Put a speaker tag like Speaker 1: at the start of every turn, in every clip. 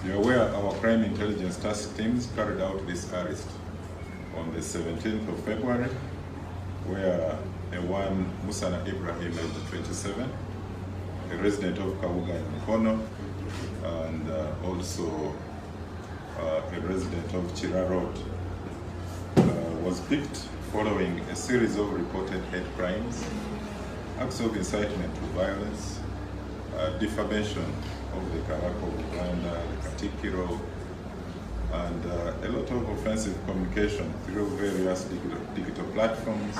Speaker 1: You're aware our crime intelligence task teams carried out this arrest on the 17th of February, where one Musana Ibrahim, aged 27, a resident of Kabuga in Mukono, and also a resident of Chira Road, was picked following a series of reported hate crimes, acts of incitement to violence, defamation of the Kabaka of Uganda, the Katikiro, and a lot of offensive communication through various digital platforms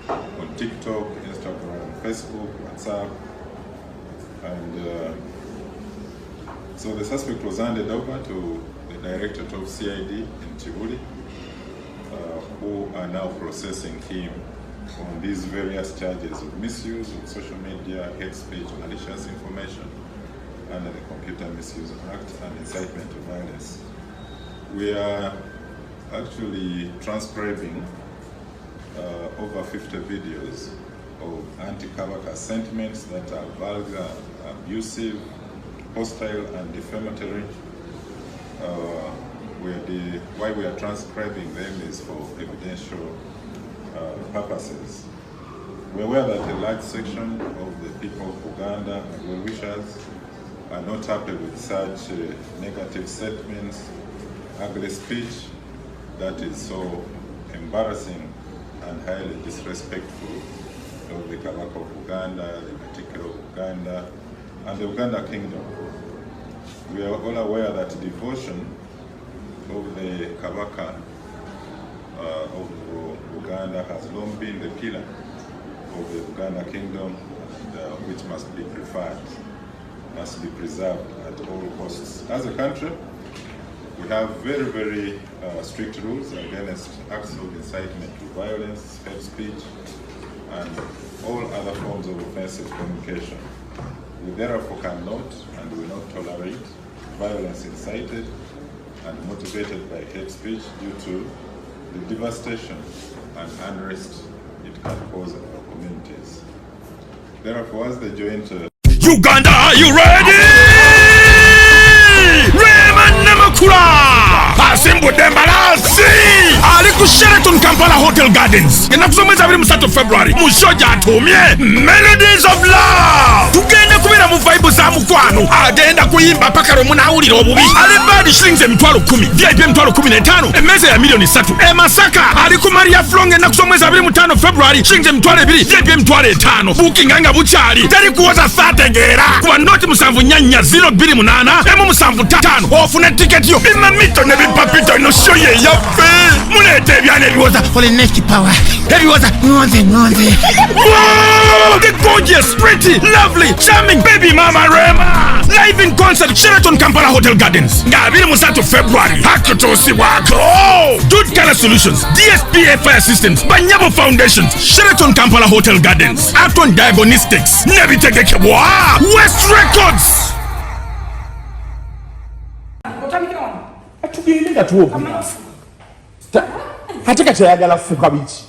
Speaker 1: on TikTok, Instagram, Facebook, WhatsApp. And so the suspect was handed over to the Directorate of CID in Chibuli, who are now processing him on these various charges of misuse of social media, hate speech, malicious information under the Computer Misuse Act and incitement to violence. We are actually transcribing over 50 videos of anti-Kabaka sentiments that are vulgar, abusive, hostile, and defamatory. Why we are transcribing them is for evidential purposes. We're aware that a large section of the people of Uganda and well-wishers are not happy with such negative statements, ugly speech that is so embarrassing and highly disrespectful of the Kabaka of Uganda, the particular Uganda, and the Uganda Kingdom. We are all aware that devotion of the Kabaka of Uganda has long been the pillar of the Uganda Kingdom, and, which must be preserved at all costs. As a country, we have very, very strict rules against acts of incitement to violence, hate speech, and all other forms of offensive communication. We therefore cannot and will not tolerate violence incited and motivated by hate speech due to the devastation and unrest it can cause in our communities. Therefore, as the joint
Speaker 2: Uganda, are you ready? Raymond Namakura Asimbu Dembalasi Ali ku Sheraton Kampala Hotel Gardens Enakusomeza 23 February Mushoja atumye Melodies of Love Tugenda kubira mu vibe za mukwano agenda kuyimba paka romuna awulira obubi Ali badi shillings emitwalo 10 VIP emitwalo 15 emeza ya milioni 3 Masaka ali ku Maria Flonge enakusomeza 25 February shillings emitwalo 2 VIP emitwalo 5 booking anga buchali tari kuwaza 30 ngera kwa noti musanvu nyanya 028 emu musanvu 5 ofuna ticket yo bimamito ne bipapito no shoye yafe mulete ebyana ebiwoza for the next power ebiwoza ngonze the gorgeous, pretty, lovely, charming baby mama Rema live in concert Sheraton Kampala Hotel Gardens ngabiri musatu February hakutosi wako Good Color Solutions DSPA Fire Systems Banyabo Foundations Sheraton Kampala Hotel Gardens Aton Diagnostics Nebitegekebwa West Records
Speaker 3: Atugenda tuwo hataka kyayagala fuka biki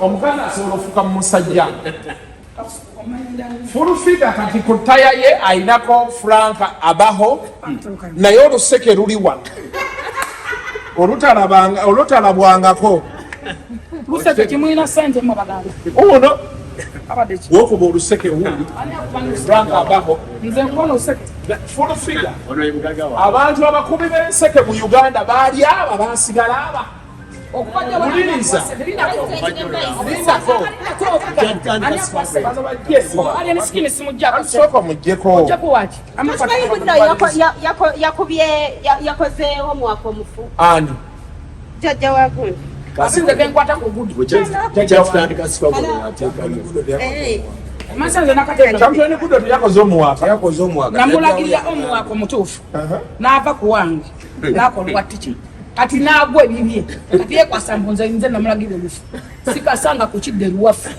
Speaker 3: omuganda asobola ofuka mu musajja fulufiga kati ku taya ye ayinako franka abaho naye oluseke luli wano olutalabwangako
Speaker 4: luseke kimwina sente mu baganda
Speaker 3: ono wokuba oluseke wuli franka abaho
Speaker 4: nze nkono luseke
Speaker 3: fulufiga abantu abakubi b'enseke mu Uganda baali aba basigala aba Muliniza. Soko mujeko.
Speaker 5: Yakozeho mwako mufu.
Speaker 3: Ani.
Speaker 5: Jajja wako.
Speaker 4: Kasinze kenkwata ku gudu.
Speaker 3: Jajja kutandika siko ateka.
Speaker 4: Masanze nakateka.
Speaker 3: Champion kudo yakoze omuwaka.
Speaker 4: Namulagirira omuwako mutuufu. N'ava kuwange. Nakolwa tichi. Kati nagwe bibye. Kati yekwasa mbonza nze namulagirira omufu. Sikasanga ku kidde luwafu.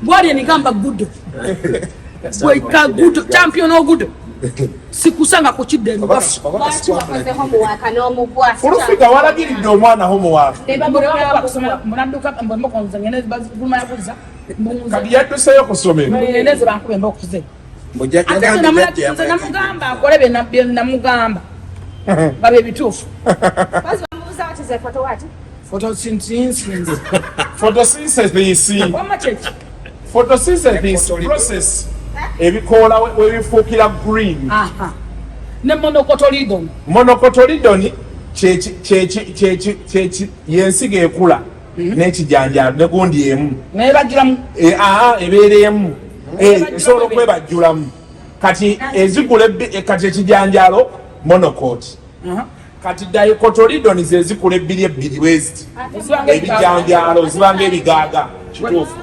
Speaker 4: Bwali nikamba gudo. Bweka gudo champion ogudo. Sikusanga ku kidde luwafu.
Speaker 5: Wakozeho muwaka n'omugwa.
Speaker 3: Fulufiga walagiridde omwana homuwaka.
Speaker 4: Munaduka mbombo konza ngenezi baziguma yakuza.
Speaker 3: Kadi yadduseyo kusomero.
Speaker 4: Ngenezi bankube mbokuze. ate namugamba akole bye namugamba babe bituufu
Speaker 3: photosynthesis process ebikoola webifuukira green.
Speaker 4: Ne
Speaker 3: monocotyledon yensiga ekula n'ekijanjaalo ne gundi emu ebeera emu esobola okwebajjulamu kati ezigula kati ekijanjaalo monocot kati dicotyledon zezikula ebbiri west ebijanjaalo zibanga ebigaaga kituufu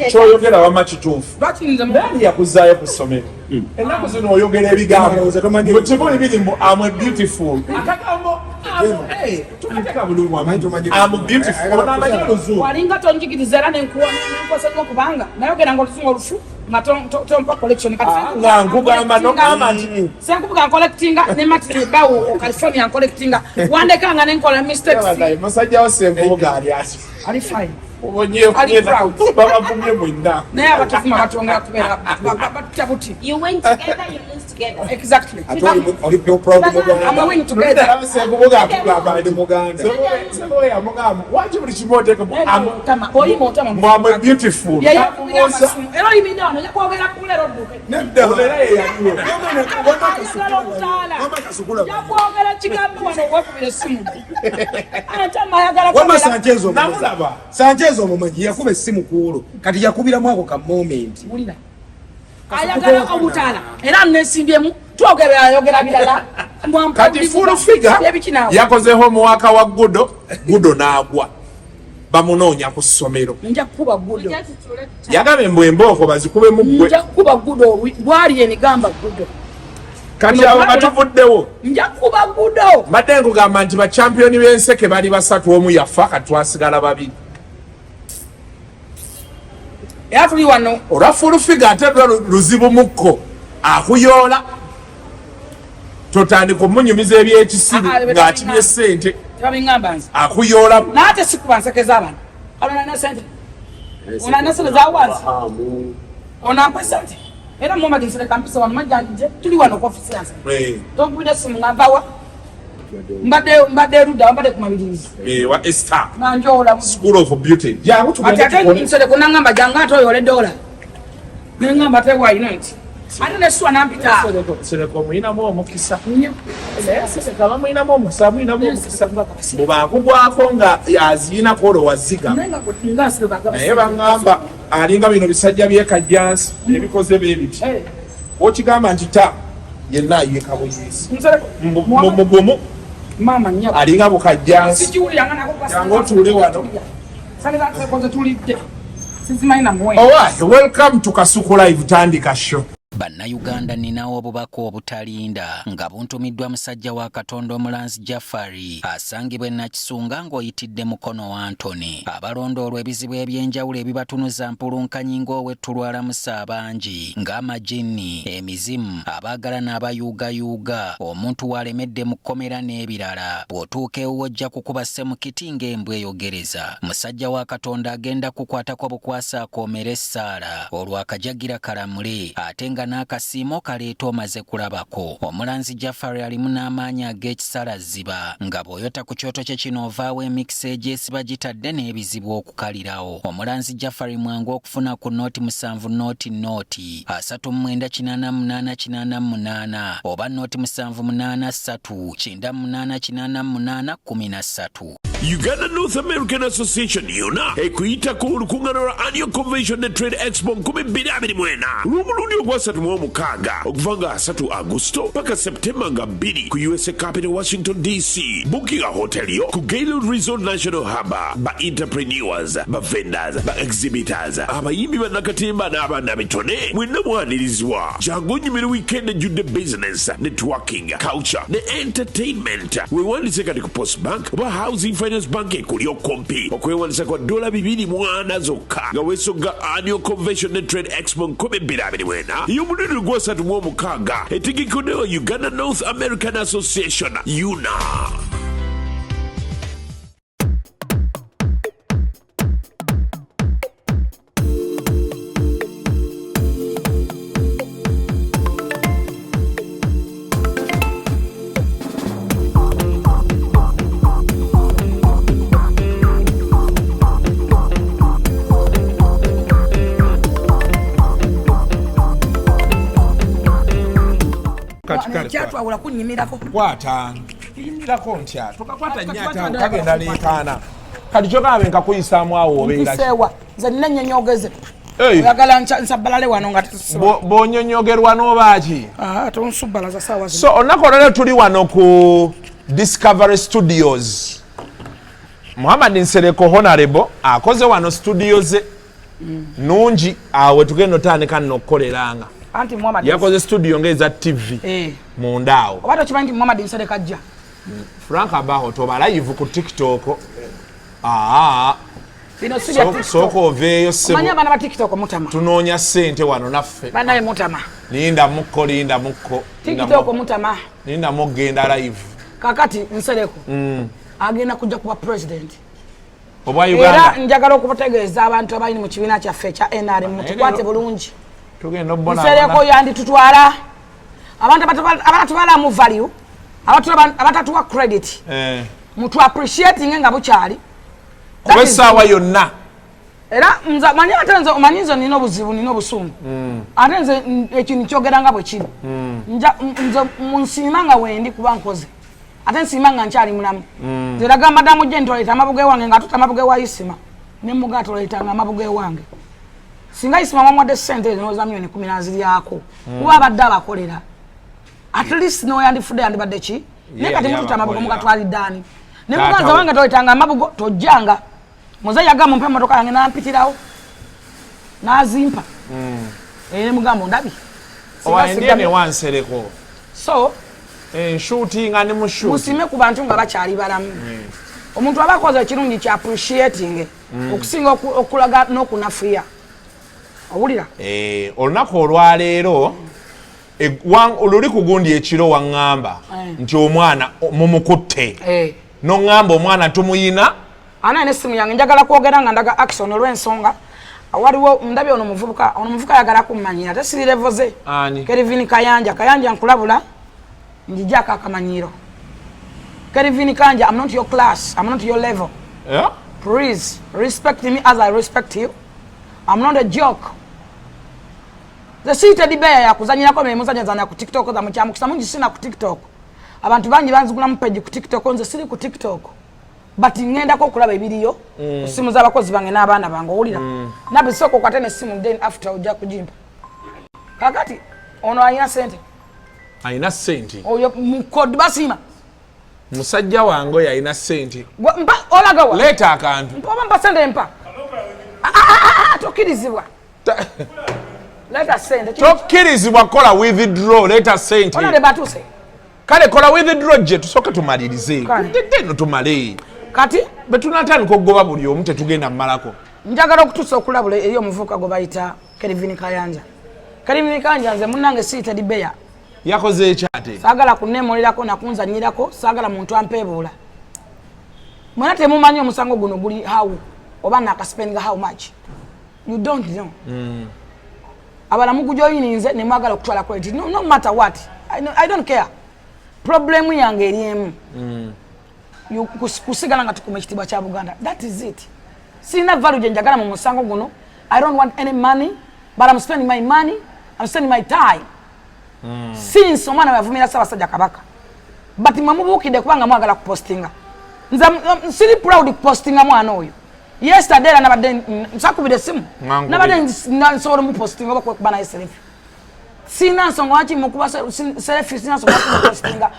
Speaker 3: kyoyogera wama kituufu nani yakuzaayo ku ssomero ennaku zino oyogera ebigambo kibuli biri mu am beautiful akagambo tumateka bulungu am beautiful onamanyi oluzungu
Speaker 4: walinga tonjigiriza era nenkosa nnyo kubanga nayogeranga oluzungu olufu nga tompa collection
Speaker 3: nga nkugamba nogamba nti
Speaker 4: senkubuga ncollectinga ne matiribawo California ncollectinga wandekanga nenkola mistakes
Speaker 3: musajjawo senkubuga ali asi
Speaker 4: ali fine
Speaker 3: babavumye mwenna
Speaker 4: naye abatuvuma batongera kubeera batutya buti
Speaker 5: You win together, you lose together.
Speaker 4: exactly
Speaker 5: I'm a win together.
Speaker 3: senkubuga akugamba ndi muganda seboya yamugamba waki buli kimu oteekamu mwamwe beautiful
Speaker 4: era oyimina wano yakwogera kulero dduke
Speaker 3: olera yeyaliwo
Speaker 4: yakwogera kigambo wano okwekubira essimu ate mayagala
Speaker 6: wama Sanchez
Speaker 3: namulaba
Speaker 6: Sanchez omumanyi yakuba essimu kuolo kati yakubiramu ako ka moment
Speaker 4: ayagala obutaala era nesimbyemu twogerayogera birala
Speaker 3: kati full figure yakoze homework wa gudo n'agwa bamunoonya ku ssomero
Speaker 4: nja kukuba gudo
Speaker 3: yagamba embwemboko bazikube mu ggwe
Speaker 4: nja kukuba gudo bwali enigamba gudo
Speaker 3: kati abo batuvuddewo
Speaker 4: nja kukuba gudo
Speaker 3: mbadde nkugamba nti bachampioni b'enseke bali 3 omu yafa kati twasigala 2
Speaker 4: era tuli wano
Speaker 3: olwa full figure ate luzibu mukko akuyoola totandika omunyumiza ebyekisiru ng'akibye ssente
Speaker 4: tebabiŋŋamba nze
Speaker 3: akuyoola
Speaker 4: naate sikuba nsekeza abantu olonalina sente onalina sente zawansi onampa sente era mumaginsire kampisa wano majjanjije tuli wano ku ofisi yange tonkubira essimu ngampawa mbadde erudda mbadde ku mabirizi
Speaker 3: wa Esther
Speaker 4: nanjoola
Speaker 3: School of Beauty
Speaker 4: ati ate nsere kunangamba jangu ate oyole dola nengamba ate wayina nti ate nessuwa nampita
Speaker 3: sereko muyinamu omukisa kaba muyinamu omukisa muyinamu omukisa bwebakugwako nga aziyinako olwo waziga naye baŋŋamba alinga bino bisajja byekajjansi ebikoze beebiti okigamba nti ta yenna ayika buyisi mugumu
Speaker 4: mama nnyo
Speaker 3: alinga bukajjansi
Speaker 4: sikiwuliranga nako
Speaker 3: jangu otuule wano
Speaker 4: sanikoze tulidde sizimanyi namuwe
Speaker 3: alright welcome to Kasuku Live tandika show.
Speaker 7: Bannayuganda ninawo obubaka obutalinda nga buntumiddwa musajja wa Katonda Omulanzi Jafari asangibwa Nakisunga ng'oyitidde mukono wa Antony. Abalondoolwa ebizibu ebyenjawulo ebibatunuza mpulunkanyi ng'owetulwalamusa abangi ng'amajinni, emizimu, abaagala n'abayuugayuuga, omuntu walemedde mu kkomera n'ebirala. Bw'otuuka ewo ojja kukuba ssemukiti ng'embwa eyogereza. Musajja wa Katonda agenda kukwatako bukwasa akoomera essaala olwo akajagira kalamule ate nga n'akasiimo kaleeta omaze kulabako. Omulanzi Jafari alimu n'amaanyi ag'ekisalaziba nga bw'oyota ku kyoto kye kino ovaawo emikisa egyesiba gitadde n'ebizibu okukalirawo. Omulanzi Jafari mwangu okufuna ku nooti 7 nooti 38888 oba nooti 783988813.
Speaker 8: Uganda North American Association yona ekuyita ku lukuŋŋaana lwa Annual Convention and Trade Expo 2024 lw'omulundi ogwasatu mu omukaaga okuva nga 3 Agusto paka Septemba nga 2 ku USA Capital Washington DC. Bookinga hotel yo ku Gaylord Resort National Harbour ba entrepreneurs, ba vendors, ba exhibitors, abayimbi bannakatemba n'abaana bitone mwenna mwanirizibwa. Jangu onyumire weekend ejjudde business, networking, culture ne entertainment. Weewandise kati ku Post Bank oba Housing Finance Bank ekuli okumpi okwewandisa kwa $400 zokka nga weesogga Annual Convention and Trade Expo 2024 ey'omulundi ogwasatu mu omukaaga etegekeddwa Uganda North American Association UNA.
Speaker 4: kyatwawula kunyimirako
Speaker 3: kwata nyimirako ntya tokakwata nyata kagenda leekaana kati kyokabe nkakuyisaamu awo
Speaker 4: obeerakiseewa nze nina ennyonyogeze oyagala nsabalale wano nga
Speaker 3: bw'onyonyogerwa n'obaaki
Speaker 4: tonsubbalaza saawa
Speaker 3: so olunaku olwaleero tuli wano ku Discovery Studios. Muhammad Nsereko Honorable akoze wano studio ze nungi awe tugenda otandika nno okukoleranga
Speaker 4: anti Muhammad
Speaker 3: yakoze studio ngeza TV mundaawo
Speaker 4: oba tokimanyi nti Muhammad Nsereko ajja
Speaker 3: Frank abaho toba live ku TikTok
Speaker 4: bino si bya TikTok
Speaker 3: soko oveeyo sebo
Speaker 4: manya bana ba TikTok mutama
Speaker 3: tunoonya ssente wano naffe
Speaker 4: banaye mutama
Speaker 3: linda mukko
Speaker 4: TikTok mutama
Speaker 3: linda mugenda live
Speaker 4: kakati Nsereko agenda kujja kuba president
Speaker 3: obwa Uganda
Speaker 4: era njagala okubategeeza abantu abalini mu kibiina kyaffe ekya NRM tukwate bulungi
Speaker 3: tugenda obbona
Speaker 4: Nsereko yanditutwala abantu abatutwala mu value abatatuwa credit mutu appreciating nga bukyali
Speaker 3: kubesaawa yonna
Speaker 4: era manya ate nze omanyizo nina obuzibu nina obusungu ate nze ekintu kyogera nga bwe kiri nze munsiima nga wendi kuba nkoze ate nsiima nga nkyali mulamu nze laga madamu gye ntoleeta amabuge wange nga tuta amabuge wa Isima ne muga toleetanga amabuge wange singa Isima mwamuwadde ssente ezo za milioni 10 naziryako kuba abadde abakolera at least noyandifudde yandibadde ki naye kati mututa amabuge mugatwaliddaani ne muganza wange toleetanga amabugo tojjanga muzeeyi agamba mpe emmotoka yange nampitirawo nazimpa ne mugamba ondabi
Speaker 3: owaendye ne Wansereko
Speaker 4: so
Speaker 3: shooting and mushoot
Speaker 4: musime ku bantu nga bakyali balamu omuntu aba akoze ekirungi kya appreciating okusinga okulaga n'okunafuya owulira
Speaker 3: olunaku olwaleero oluli kugundi ekiro waŋŋamba nti omwana mumukutte noŋŋamba omwana tumuyina
Speaker 4: anaye n'essimu yange njagala kwogera nga ndaga action olw'ensonga waliwo ndabye ono muvubuka ayagala kummanyira ate siri levo ze Calvin Kayanja nkulabula njijako akamanyiro Calvin Kayanja, I'm not your class, I'm not your level. Please respect me as I respect you. I'm not a joke. The seated bear yakuzanyirako memuzanyazana ku TikTok za mukyamukisa mungi sina ku TikTok. Abantu bangi banzigula mu page ku TikTok nze siri ku TikTok. But ngendako okulaba ebiriyo simu z'abakozi bange n'abaana bange owulira nabisoko kwatene simu then after ojja kujimpa kakati ono ayina sente oyo mukodi basima
Speaker 3: musajja wange oyo ayina sente
Speaker 4: mpa olagawa
Speaker 3: leeta akantu
Speaker 4: mpa sente mpa tokkirizibwa leeta sente
Speaker 3: tokkirizibwa kola withdraw leeta sente
Speaker 4: ona debatuse
Speaker 3: kale kola withdraw gye tusooke tumalirize ddeno tumale
Speaker 4: kati
Speaker 3: betunatandika okugoba buli omu tetugenda mmalako
Speaker 4: njagala okutuusa okulabula eri omuvubuka gwe bayita Calvin Kayanja. Calvin Kayanja nze munnange seated bear
Speaker 3: yakoze ekyate
Speaker 4: saagala kunneemolirako nakunzanyirako saagala muntu ampeebuula mwena temumanyi omusango guno guli how oba nakaspeninga how much you don't know abalamu gujoyininze ne mwagala okutwala credit no matter what I don't care problem yange eri emu kusigala nga tukuma ekitibwa kya Buganda. That is it. Sina value gye njagala mu musango guno. I don't want any money, but I'm spending my money, I'm spending my time. Since omwana yavumira Ssaabasajja Kabaka. But mwamubuukidde kubanga mwagala kupostinga. Nze siri proud kupostinga mwana oyo. Yesterday nabadde nsakubira essimu. Nabadde nsobola mu postinga oba kuba naye selfie. Sina nsonga waki mukuba selfie sina nsonga waki postinga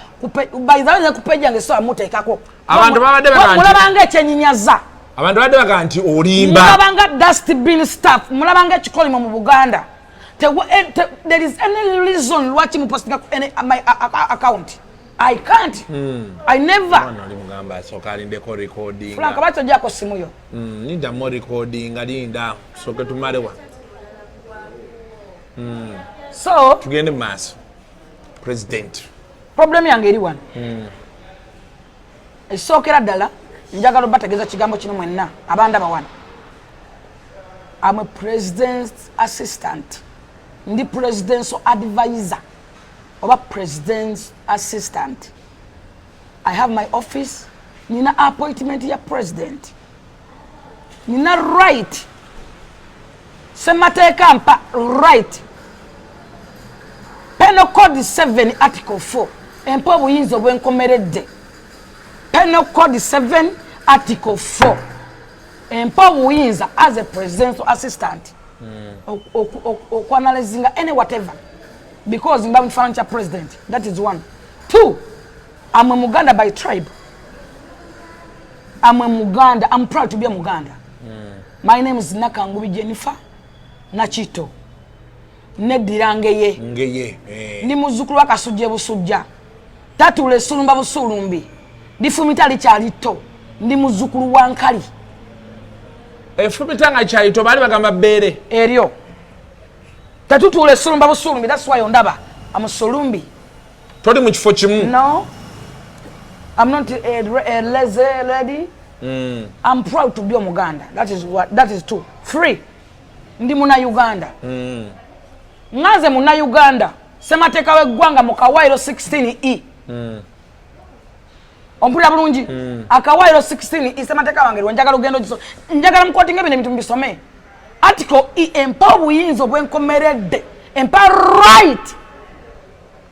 Speaker 4: by the way kupeja yange so amuteekako
Speaker 3: abantu babadde bakanti
Speaker 4: mulabanga ekyenyinyaza
Speaker 3: abantu babadde bakanti olimba
Speaker 4: mulabanga dustbin stuff mulabanga ekikolimo mu Buganda there is any reason waki mu postinga any my account I can't I never
Speaker 3: ali mugamba soka alindeko recording
Speaker 4: Frank bato jako simu yo
Speaker 3: ninda mo recording alinda soka tumalewa
Speaker 4: so
Speaker 3: tugende maaso president
Speaker 4: problem yange eri wano esookera ddala njagala bategeeza kigambo kino mwenna abanda bawana I'm a president's assistant ndi presidential advisor oba president's assistant I have my office nina appointment ya president nina right semateeka mpa right Penal Code 7 Article 4 empa obuyinza obwenkomeredde. Penal Code 7 Article 4 empa obuyinza as a presidential assistant analyzing any whatever because I'm financial president. That is one. 2, I'm a Muganda by tribe. I'm a Muganda. I'm proud to be a Muganda. My name is Nakangubi Jennifer Nachito. Nedirangeye.
Speaker 3: Ngeye.
Speaker 4: Ni muzukulu wa Kasujja Busujja. Tatule Sulumba Busulumbi. Difumita likyalito. Ndi muzukulu wa Nkali.
Speaker 3: Efumita nga kyalito bali bagamba bere.
Speaker 4: Eryo. Tatutule Sulumba Busulumbi. That's why ondaba. I'm a Sulumbi.
Speaker 3: Todi mu kifo kimu.
Speaker 4: No. I'm not a lazy lady. I'm proud to be a Muganda. That is 2. 3. Ndi muna Uganda. Ngaze muna Uganda. Semateka we gwanga mukawairo 16E. Ompula bulungi. Akawairo 16E semateka wange njagala ugendo jiso. Njagala mkoti ngebe ne mitumbi some. Article E empower buyinzo bwenkomeredde. Empower right.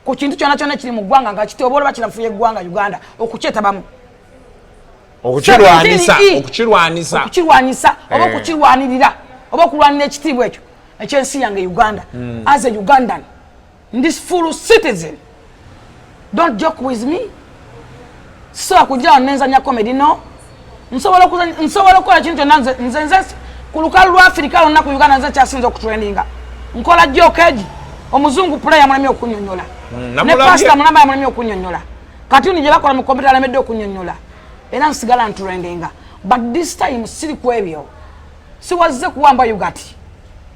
Speaker 4: Ku kintu kyona kiri mu gwanga nga kitobola bakirafuye gwanga Uganda okukyeta bamu.
Speaker 3: Okukirwanisa
Speaker 4: oba okukirwanirira oba okulwanira ekitiibwa ekyo ekyensi yange Uganda as a Ugandan, this full citizen. Don't joke with me. So akujja nenza comedy no. Nsobola okukola kintu nze ku lukalu lwa Africa lonna ku Uganda nze kyasinza okutrendinga. Nkola joke eji omuzungu player mwami okunyonyola. Ne pastor mulamba mwami okunyonyola. Kati unije bakola mu computer alemedde okunyonyola. Era nsigala ntrendinga. But this time siri kwebyo. Siwazze kuwamba Ugati.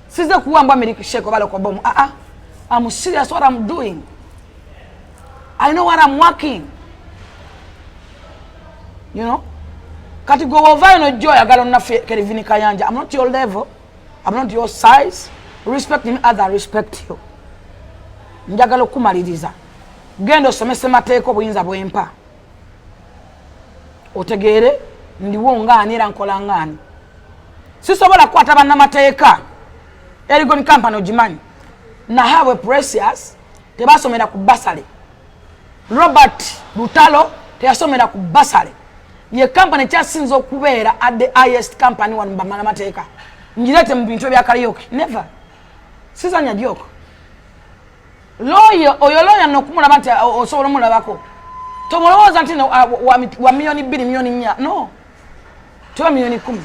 Speaker 4: Size kuwamba America sheko balo kwa bomu. I'm serious what I'm doing. I know what I'm working. You know? Kati go over no joy agalo na Calvin Kayanja. I'm not your level. I'm not your size. Respect me as I respect you. Njagalo kumaliriza. Gendo somese mateeko buyinza bwempa. Otegere ndiwo ngani era nkola ngani. Sisobola kwata bana mateeka. Erigon company ojimanyi. Na have precious tebasomera ku basale. Robert Butalo teyasomera ku basale. Ye company kyasinza okubeera at the highest company one bamana mateeka. Njirete mu bintu bya karaoke. Never. Sizanya joko. Lawyer oyoloya nokumulaba nti osobola mulabako. Tomolowoza nti wa milioni 2 milioni 4. No. Tuwa milioni 10.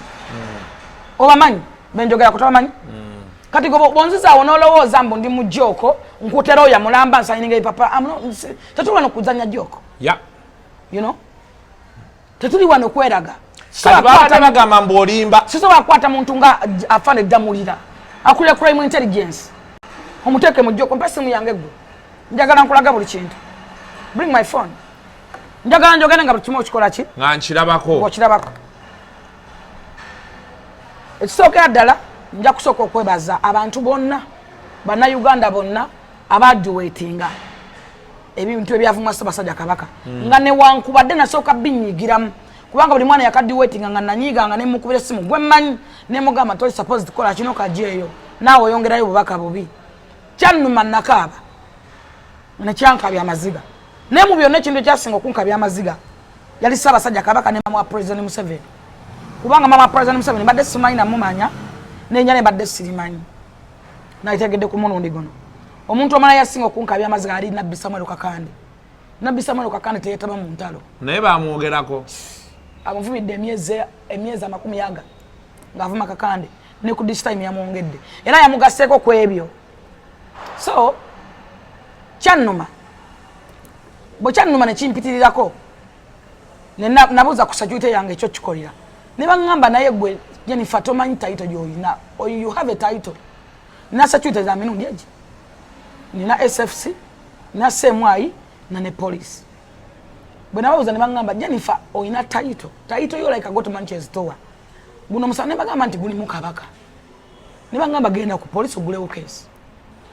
Speaker 4: Obamanyi benjogera kutobamanyi. Kati go bonziza wonolowoza mbo ndi mujoko nkutera oya mulamba nsayininga ipapa. Tatuli wano kuzanya joko.
Speaker 3: Yeah.
Speaker 4: You know? Tatuli wano kweraga.
Speaker 3: Kati bagamba mbu olimba.
Speaker 4: Siso bakwata muntu nga afane damulira. Akule crime intelligence. Omuteke mujoko mpese muyange gwe. Njagala nkulaga buli kintu. Bring my phone. Njagala njogene nga buli kimu okikola ki?
Speaker 3: Nga nkirabako.
Speaker 4: Okirabako. Ekisooka ddala nja kusooka okwebaza abantu bonna bana Uganda bonna abaduwetinga ebintu ebyavumwa Ssaabasajja Kabaka nga ne wankubadde nasooka binyigiramu kubanga buli mwana yakadiwetinga nga nanyiga nga ne mukubira simu gwe mmanyi ne mugamba toli supposed kola kino kajeeyo naawe oyongerayo bubaka bubi kyannuma nakaaba ne kyankabya amaziga ne mu byonna ekintu ekyasinga okunkabya amaziga yali Ssaabasajja Kabaka ne mama wa President Museveni kubanga mama President Museveni badde simanyi namumanya nenyane badde sirimanyi nayitegedde ku mulundi guno omuntu omala yasinga okunkabya amaziga ali Nabbi Samuel Kakande. Nabbi Samuel Kakande teyetaba mu ntalo
Speaker 3: naye bamwogerako
Speaker 4: amuvumidde emyezi 10 ng'avuma Kakande ne ku this time yamwongedde era yamugaseeko ku ebyo. So kyannuma bwe kyannuma ne kimpitirirako ne nabuuza ku sajute yange ekyo kikolera ne baŋŋamba naye gwe Jennifer tomanyi title gy'olina or you have a title. Nina sajute za Mirundi eji nina SFC nina CMI na ne police. Bwe nababuuza ne baŋŋamba Jennifer olina title yo like a got Manchester store. Guno musana ne bagamba nti guli mu Kabaka. Ne baŋŋamba genda ku police ogulewo case.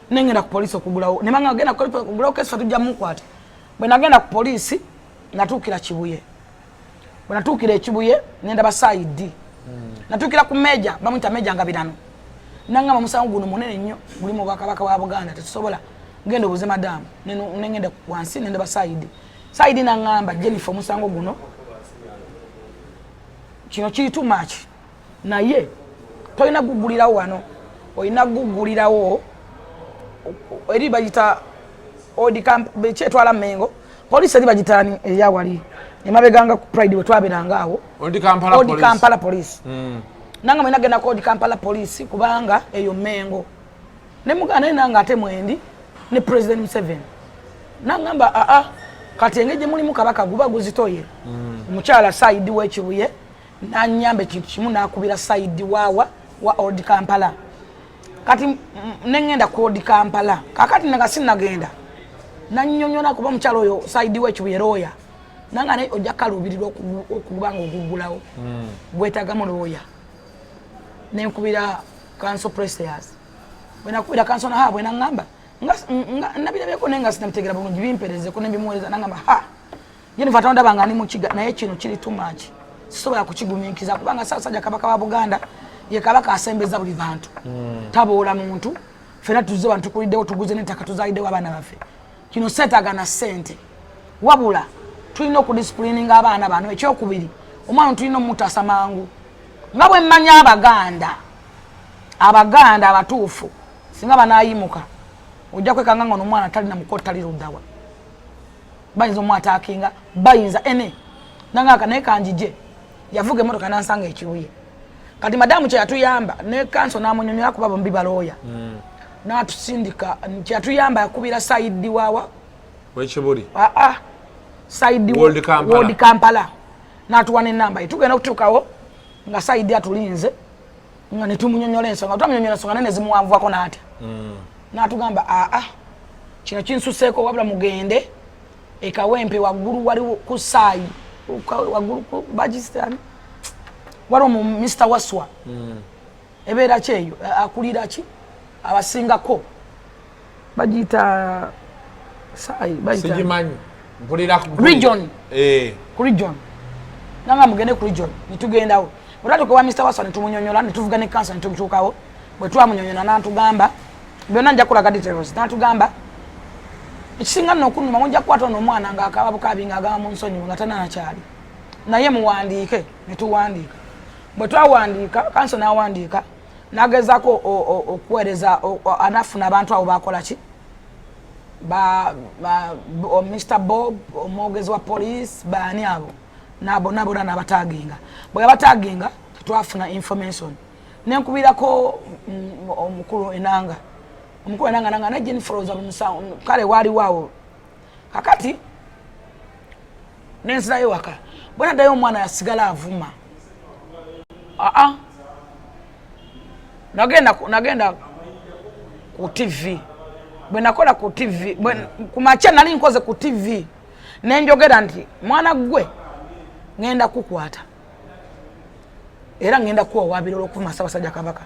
Speaker 4: Nengenda ku police okugulawo ne baŋŋamba genda ku police okugulawo case fatujja mukwata. Bwe nagenda ku police natuukira Kibuye. Bwe natuukira Kibuye nenda basaidi. Natukira ku meja bamuyita meja nga birano nangamba musango guno munene nnyo guli mu Bakabaka wa Buganda tetusobola ngende buze madam nengenda wansi nende ba side na ngamba Jennifer musango guno kino kiri too much naye toyina gugulirawo wano oyina gugulirawo eri bagita odi camp bechetwala mengo police eri bagitani eyawali emabeganga ku pride wetwaberanga awo
Speaker 3: odi
Speaker 4: Kampala police nanga mwina gena odi Kampala police kubanga eyo mengo ne mugana nanga ate mwendi ne president Museveni nangamba kati engeje muli mukabaka guba guzitoye mukyala side wechibuye nanyambe kintu kimu nakubira side wa odi Kampala kati nengenda ku odi Kampala kakati nanga sinagenda nanyonyona kuba mukyala oyo side wechibuye roya nanga ne ojja kalubirirwa okubanga ogugulawo bwetaga mu roya nenkubira council pressers bwena kubira council na habwe nangamba nabirabyeko nenga sinabitegera bulungi bimpereze ko nembimuweza nangamba yeni vatonda bangani mukiga naye kino kiri too much sisobola kukiguminkiza kubanga sasajja kabaka wa Buganda ye kabaka asembeza buli bantu tabola muntu fena tuze bantu kuliddewo tuguze n'ettaka tuzaaliddewo abaana baffe kino setaga na sente wabula tulina okudisciplininga abaana bano ekyokubiri omwana tulina omutasa mangu nga bwe mmanya abaganda abatuufu singa banayimuka ojja kwekanga ngono omwana talina mukota tali luddawa bayinza omwataakinga bayinza nanga naye kanjije yavuga emmotoka nansanga ekibuye kati madamu kyeyatuyamba ne kanso namunyonyola kuba bombi balooya natusindika kyeyatuyamba yakubira saidi wawa
Speaker 3: wekibuli
Speaker 4: saidi World Kampala natuwa n'ennamba tugenda okutuukawo nga saidi atulinze nga netumunyonyola ensonga twamunyonyola ensonga nene zimuwanvuako n'atya natugamba kino kinsuseeko wabula mugende ekawempe waggulu waliwo ku saayi waggulu ku Bajistan waliwo mu Mr. Waswa ebeera kyeyo akulira ki abasingako bagiyita saayi
Speaker 3: sigimanyi mpulira ku
Speaker 4: region ku region nanga mugende ku region nitugendawo bwetatuuka wa Mr. Waswa netumunyonyola netuvuga ne kansa netutuukawo bwe twamunyonyola natugamba byonna nja kulaga details natugamba ekisinga nno okunuma mujja kukwata n'omwana ng'akaba bukabi ng'agaba mu nsonyi nga tananakyali naye muwandiike netuwandiika bwe twawandiika kanso n'awandiika n'agezaako okuweereza anafuna abantu abo bakola ki Mr. Bob omwogezi wa police baani abo nabona n'abataginga bwe yabataginga tetwafuna information nenkubirako omukulu enanga nanga na Jennifer Rosa kale wali wawo kakati nensirayo waka bwana dayo omwana yasigala avuma nagenda ku TV bwe nakola ku TV kumacha nali nkoze ku TV nenjogera nti mwana gwe ngenda kukwata era ngenda kuwa wabirolo ku Masabasajja Kabaka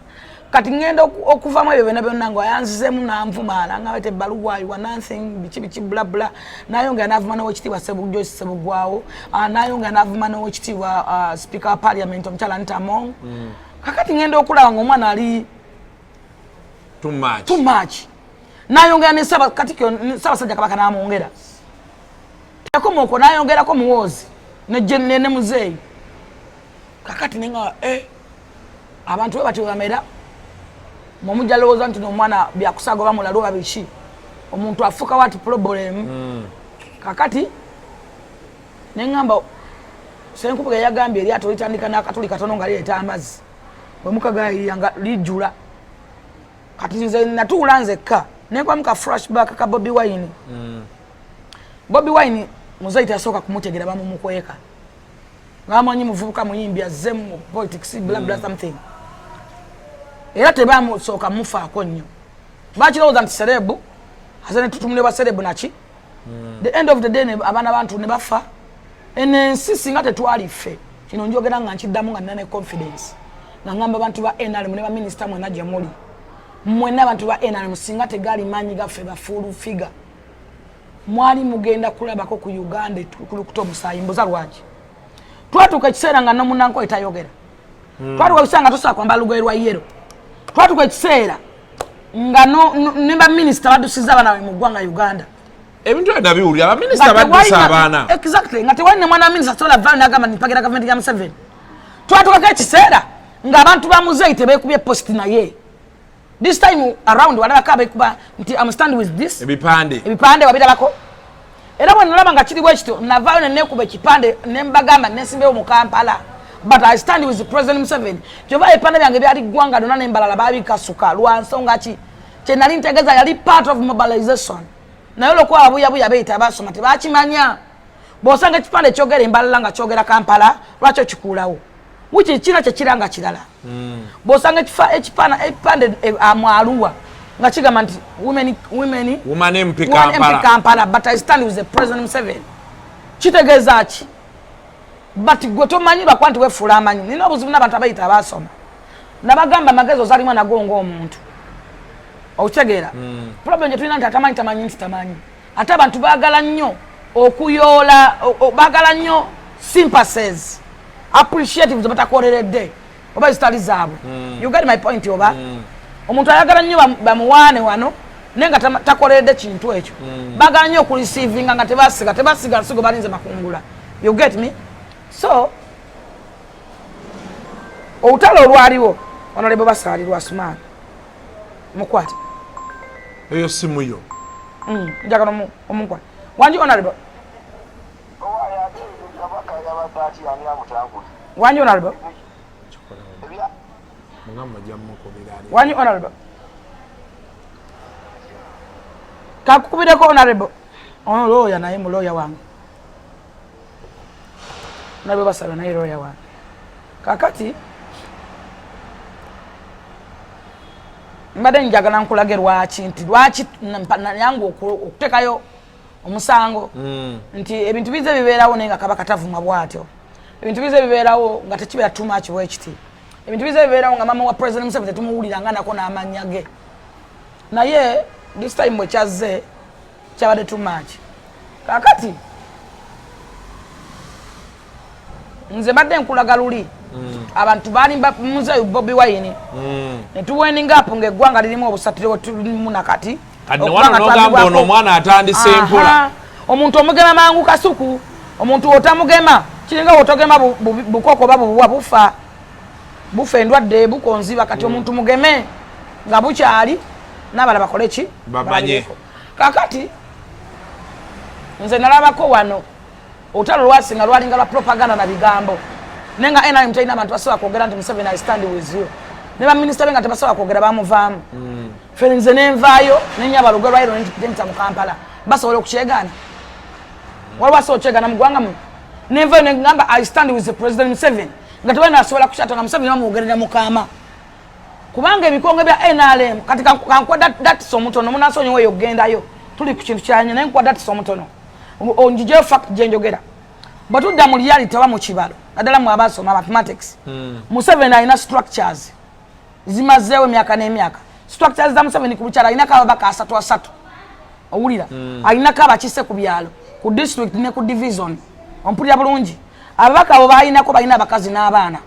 Speaker 4: kati ngenda okuvamu ebyo byonna ngo ayanzizemu nanvuma ngabete baluwa you nothing bichi bla bla nayonga navuma no kitiwa sebugwawo nayonga navuma no kitiwa speaker of parliament omchala Ntamong kakati ngenda okulaba ng'omwana ali too much nayonga ne Ssaabasajja Kabaka namwongera yakomoko nayongerako muwozi ne muzeeyi kakati nenga abantu batiwamera mumujja lowooza nti n'omwana byakusaga oba mulalo babiki omuntu afuuka wati problem kakati neŋŋamba senkubuga yagambye eryato litandika n'akatuli katono nga lireeta amazzi bwe mukagayirira nga lijjula kati nze natuula nzekka nekwamu ka flashback ka Bobi Wine Bobi Wine muzaiti asooka kumutegera bamumukweka ngamanyi muvubuka muyimbi azze mu politics bla bla something era tebamusooka mufaako nnyo bakirowooza nti serebu azane tutumule ba serebu naki the end of the day abaana bantu ne bafa enensi singa tetwali ffe kino njogera nga nkiddamu nga nina ne confidence nga ngamba abantu ba NRM ne ba minister mwena gye muli mwena abantu ba NRM singa tegali maanyi gaffe bafuulu figa mwali mugenda kulabako ku Uganda kulukuta omusaayi mbuza lwaki twatuuka ekiseera nga nomunanko etayogera twatuuka ekiseera nga tosobola kwambala lugoye lwa yero twatuuka ekiseera nga ne ba minister badusiza abana mu ggwanga Uganda
Speaker 3: ebintu ebiwuli aba minister badusa abaana
Speaker 4: exactly nga tewalina mwana minister sola van agamba nipagira government ya Museveni twatuka ekiseera nga abantu ba muzeyi tebekubye post naye this time around wala kabe kuba nti I'm stand with this ebipande wabirabako era bwe nalaba nga kiri bwekito navayo nekuba ekipande nembagamba nesimbewo mu Kampala but I stand with the President Museveni jova epande byange byali gwanga dona nembalala babikasuka lwansonga ki kye nali ntegeza yali part of mobilization nayo lokwa abuya beita basoma tebakimanya bosanga ekipande kyogera embalala nga kyogera Kampala lwakyo kikulawo which kina kye kiranga kirala bosanga ekipande amwaluwa nga kigamba nti women MP Kampala but I stand with the President Museveni kitegeza ki but gwe tomanyirwa kwanti wefuula amanyi nina obuzibu n'abantu abayita abasoma nabagamba amagezo zalimu nagonga omuntu okutegeera problem gye tulina nti atamanyi nti tamanyi ate abantu baagala nnyo okuyoola baagala nnyo sympathies appreciative zebatakoleredde oba zitali zaabwe you get my point oba omuntu ayagala nnyo bamuwaane wano naye nga takoleredde kintu ekyo baagala nnyo okurisiivinga nga tebasiga nsigo balinze makungula you get me so olutalo olwaliwo Honorable basalirwa Asumani mukwate
Speaker 3: eyo simu yo
Speaker 4: njagala omukwate wanji Honorable wanji Honorable wanji Honorable kakukubireko Honorable ono lawyer naye mu lawyer wange nabe basala naye lawyer wange kakati mbadde njagala nkulage lwaki yangu okutekayo omusango nti ebintu bize bibeerawo naye nga Kabaka tavuma bwatyo ebintu bize bibeerawo nga tekibeera too much bwekiti ebintu bize bibeerawo nga mama wa President Museveni tetumuwuliranga nako n'amannya ge naye this time bwe kyazze kyabadde too much kakati nze badde nkulaga luli abantu bali muzeeyi Bobi Wine netuweninga apo ng'eggwanga lirimu obusatiro tulimu nakati
Speaker 3: wano nogamba ono omwana atandise empola
Speaker 4: omuntu omugema mangu kasuku omuntu otamugema kiringa otogema bukoko oba bubuwa bufa endwadde bukonziba kati omuntu mugeme nga bukyali n'abala bakole ki
Speaker 3: babanye
Speaker 4: kakati nze nalabako wano olutalo lwasinga lwalinga lwa propaganda na bigambo nenga NRM talina abantu basobola kwogera nti Museveni I stand with you ne baminisita benga tebasobola kwogera bamuvaamu ffe nze nenvaayo nenyaba lugwe lwairo nenta mu Kampala basobola okukyegana waliwo asobola okukyegana mu ggwanga muno nenvaayo nengamba I stand with the President Museveni nga tebalina asobola kukyata nga Museveni bamuwogerera mukama kubanga ebikonge bya NRM kati kankuwa datisa omutono munasonyiwa eyo okgendayo tuli ku kintu kyanya naye nkuwa datisa omutono onjijeyo fact gyenjogera batudda mu reality oba mu kibalo naddala mu abasoma mathematics Museveni alina structures zimazeewo emyaka n'emyaka structures za Museveni ku bukyala alinako ababaka 3 owulira alinako abakise ku byalo ku district ne ku division ompulira bulungi ababaka abo balinako balina abakazi n'abaana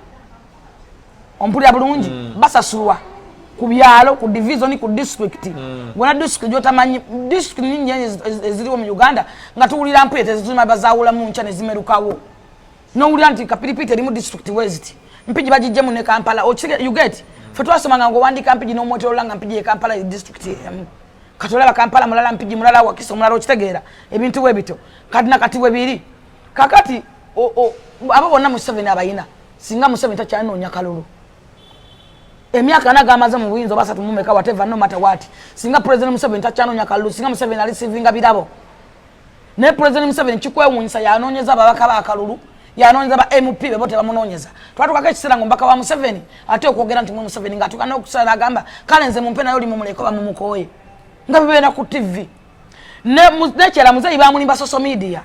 Speaker 4: ompulira bulungi basasulwa ku byalo ku division ku district wona district jotamanyi district nyingi eziriwo mu Uganda nga tuwulira mpete zituma bazawula mu ncha ne zimerukawo no wulira nti kapiripite limu district west mpiji bajije mu ne Kampala you get fetwasoma nga ngo wandika mpiji no motoro nga mpiji e Kampala district katolaba Kampala mulala mpiji mulala wakiso mulala okitegeera ebintu webito kati nakati webiri kakati abo bonna Museveni abayina singa Museveni takyanonya kalulu emyaka nagamaze mu buyinza basatu mumeka whatever no matter what singa President Museveni takyanonya kalulu singa Museveni alisivinga birabo ne President Museveni kikwewunyisa yanonyeza babaka ba kalulu yanonyeza ba MP bebote bamunonyeza twatuka ekisera ngo mbaka wa Museveni ate okwogera nti Museveni ngatuka n'okusala agamba kale nze mumpe nayo limumuleko bamumukoye nga bibeera ku TV ne kyera muzeeyi bamulimba social media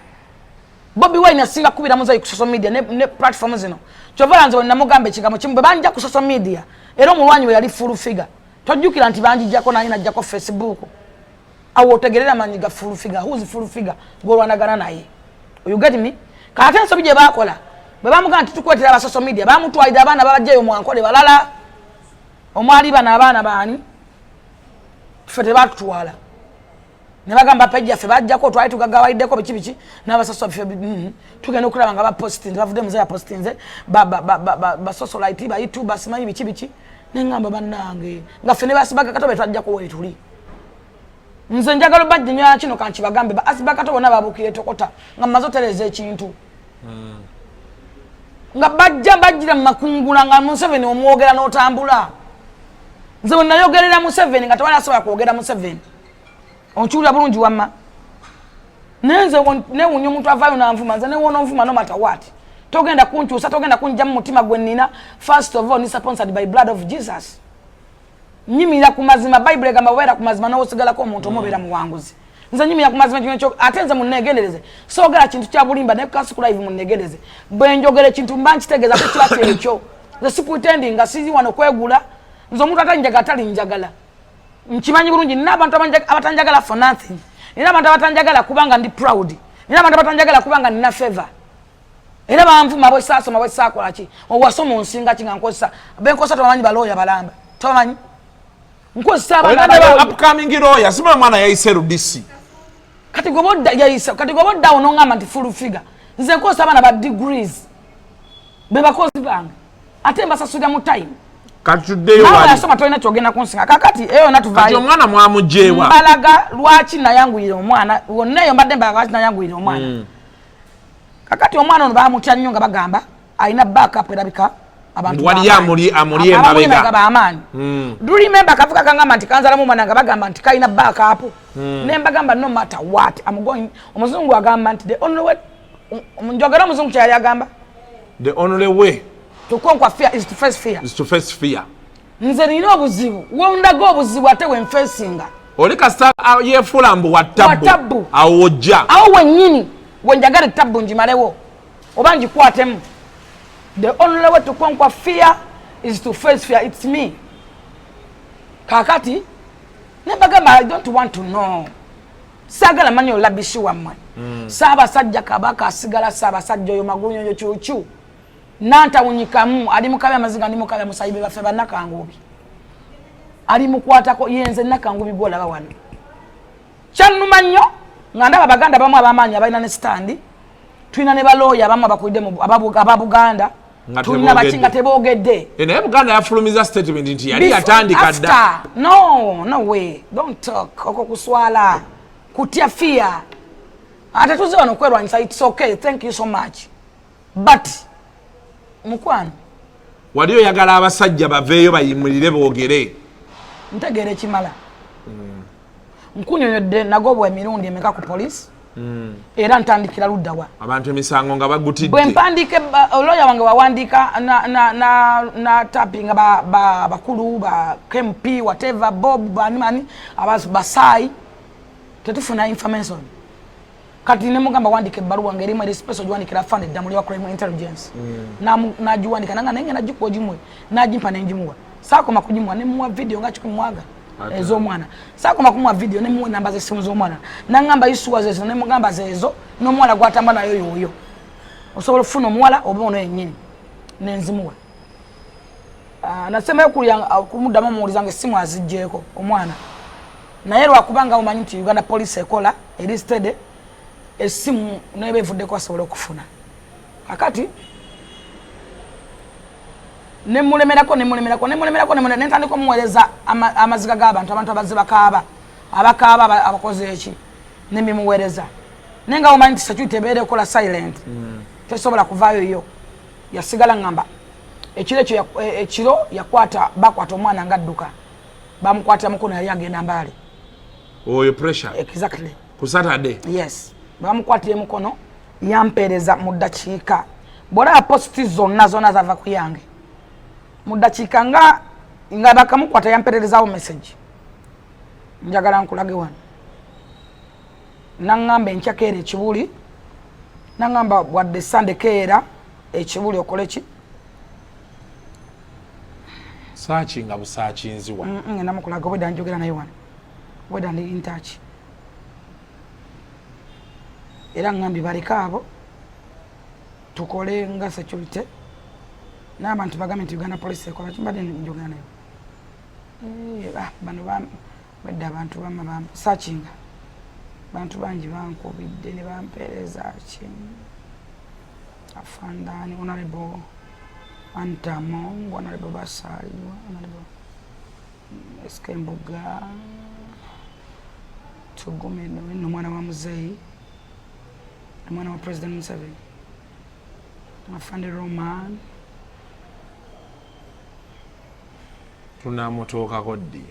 Speaker 4: Bobi Wine asinga kubira muzeeyi ku social media ne platform zino kyovala nze namugambe ekigambo kimu banja ku social media era omulwanyi we yali full figure tojjukira nti banjijjako naye najjako Facebook awo otegerera manyiga full figure who's full figure golwanagana naye you get me kati ensobi gye bakola bwe bamugamba nti tukwetera aba social media bamutwalira abaana babajjayo mwankole balala omwali bana abaana baani ffe tebatutwala ne bagamba pejja ffe bajjako twali tugagawayiddeko biki n'abasoso ffe tugenda okulaba nga bapostinze bavudde muze yapostinze basosolite bayitu basimanyi biki ne ngamba bannange nga ffe ne basibaga katobe twajjako weetuli nze njagala bajja nyoya kino kankibagambe asibaga katobe bonna babuukire tokota nga mmaze otereza ekintu nga bajjira mu makungula nga Museveni omwogera n'otambula nze bwe nayogerera Museveni nga tewali asobola kwogera Museveni onchuula bulungi wamma nenze newunya omuntu avaayo nanvuma nze newona onvuma no matter what togenda kunkyusa togenda kunjja mu mutima gwe nnina first of all ni sponsored by blood of Jesus nyimira ku mazima Bible egamba weera ku mazima n'osigalako omuntu omubeera muwanguzi nze nyimira ku mazima kintu ate nze munneegendereze soogera kintu kya bulimba ne kasi ku live munneegendereze bwe njogera ekintu mba nkitegeeza ko kiba kyekyo nze sipretending nga sizi wano kwegula nze omuntu atalinjagala nkimanyi bulungi nina abantu abatanjagala for nothing nina abantu abatanjagala kubanga ndi proud nina abantu abatanjagala kubanga nina favor era banvuma bwe saasoma bwe saakola ki owasoma onsinga ki nga nkozesa benkosa tobamanyi balooya balamba tobamanyi nkozesa
Speaker 3: abaana upcoming lawyer sima mwana yayise rudisi
Speaker 4: kati goboda yayisa kati goboda onongamba nti full figure nze nkozesa abaana ba degrees bebakozi bange ate mbasasulira mu time
Speaker 3: katuddeyo
Speaker 4: wali nasoma tolina kyogenda kunsinga kakati eyo natuvayo
Speaker 3: kati omwana mwamujeewa
Speaker 4: mbalaga lwaki nayanguyire omwana wonna eyo mbadde mbalaga lwaki nayanguyire omwana kakati omwana ono bamutya nnyo nga bagamba alina backup erabika abantu
Speaker 3: wali amuli emabega
Speaker 4: bamaanyi do remember kavuga kangamba nti kanzalamu omwana nga bagamba nti kalina backup ne mbagamba no matter what I'm going omuzungu agamba nti the only way njogera omuzungu kyali agamba
Speaker 3: the only way
Speaker 4: to conquer fear is to face fear.
Speaker 3: Is to face fear.
Speaker 4: Nze nina obuzibu. Wondago obuzibu ate when facing.
Speaker 3: Oli kasta yefula mbu watabu. Awojja.
Speaker 4: Awo wennyini wenjagala tabu njimalewo. Oba njikwatemu. The only way to conquer fear is to face fear. It's me. Kakati nebagamba I don't want to know. Sagala manyo labishi wammwe. Saba sajja kabaka asigala saba sajja oyo magulu nyonyo chuchu. Nanta unyikamu ali mukabe amaziga ndi mukabe musayibe bafe banakangubi ali mukwatako yenze nakangubi gola bawano chanuma nnyo nganda baganda bamwe abamanya balina ne stand twina ne baloya bamwe bakulide mu ababuganda tulina bakinga tebogedde
Speaker 3: ene Buganda yafulumiza statement nti yali yatandika dda
Speaker 4: no way don't talk oko kuswala kutia fear ate tuzi wano kwerwanyisa it's okay thank you so much but mukwano
Speaker 3: waliyo yagala abasajja baveeyo bayimulire boogere
Speaker 4: ntegere kimala nkunyonyodde nagobwa Mirundi emeka ku police era ntandikira luddawa
Speaker 3: abantu emisango nga bagutidde
Speaker 4: bwe mpandike oloya wange wawandika na tapping bakulu ba KMP whatever Bob banimani basai tetufuna information kati ne mugamba wandike baruwa ngeri mwe special jwandikira fund damuli wa crime intelligence na juwandika nanga nenge najiko jimwe najimpa nenjimuwa sako makujimwa ne muwa video ngachi kumwaga ezo mwana sako makumwa video ne muwe namba ze simu zo mwana nangamba isuwa zezo ne mugamba zezo no mwana gwatamba nayo yoyo osobola funa mwala obono yennyini nenzimuwa nasema yokulya kumuda mamuulizange simu azijjeko omwana naye lwakubanga umanyi nti Uganda police ekola elisted esimu nebe vudde kwa asobola okufuna kakati nemulemerako nentandika omuweereza amaziga g'abantu abantu abazibakaaba abakaaba abakoze eki nemimuweereza naye nga omanyi nti security ebeera ekola silent tesobola kuvaayo yo yasigala ngamba ekiro bakwata omwana nga adduka bamukwatira mukono yali agenda mbaale
Speaker 3: oyo pressure
Speaker 4: exactly
Speaker 3: ku Saturday
Speaker 4: yes bamukwatire mukono yampereza mu ddakiika bwolaba posti zonna zava ku yange mu ddakiika nga bakamukwata yampererezaawo message njagala nkulage wano naŋŋamba enkya keera ekibuli naŋŋamba wadde sande keera ekibuli okole ki
Speaker 3: saaki nga busaakinziwa
Speaker 4: ngenda mukulaga obwedda njogera naye wano obwedda ndi intaki era ngambi baleka abo tukole nga security n'abantu bagambe nti Uganda police ekola kimbadde njogera nayo bano Bedda abantu bama searching. Bantu bangi bankubidde ne bampeereza ki. Afandani Honorable Antamo, Honorable Basali, Honorable Eskembuga, Tugumeno, n'omwana wa Muzeyi, n'omwana wa President Museveni, Afande Roman.
Speaker 3: Tunamutuukako ddi?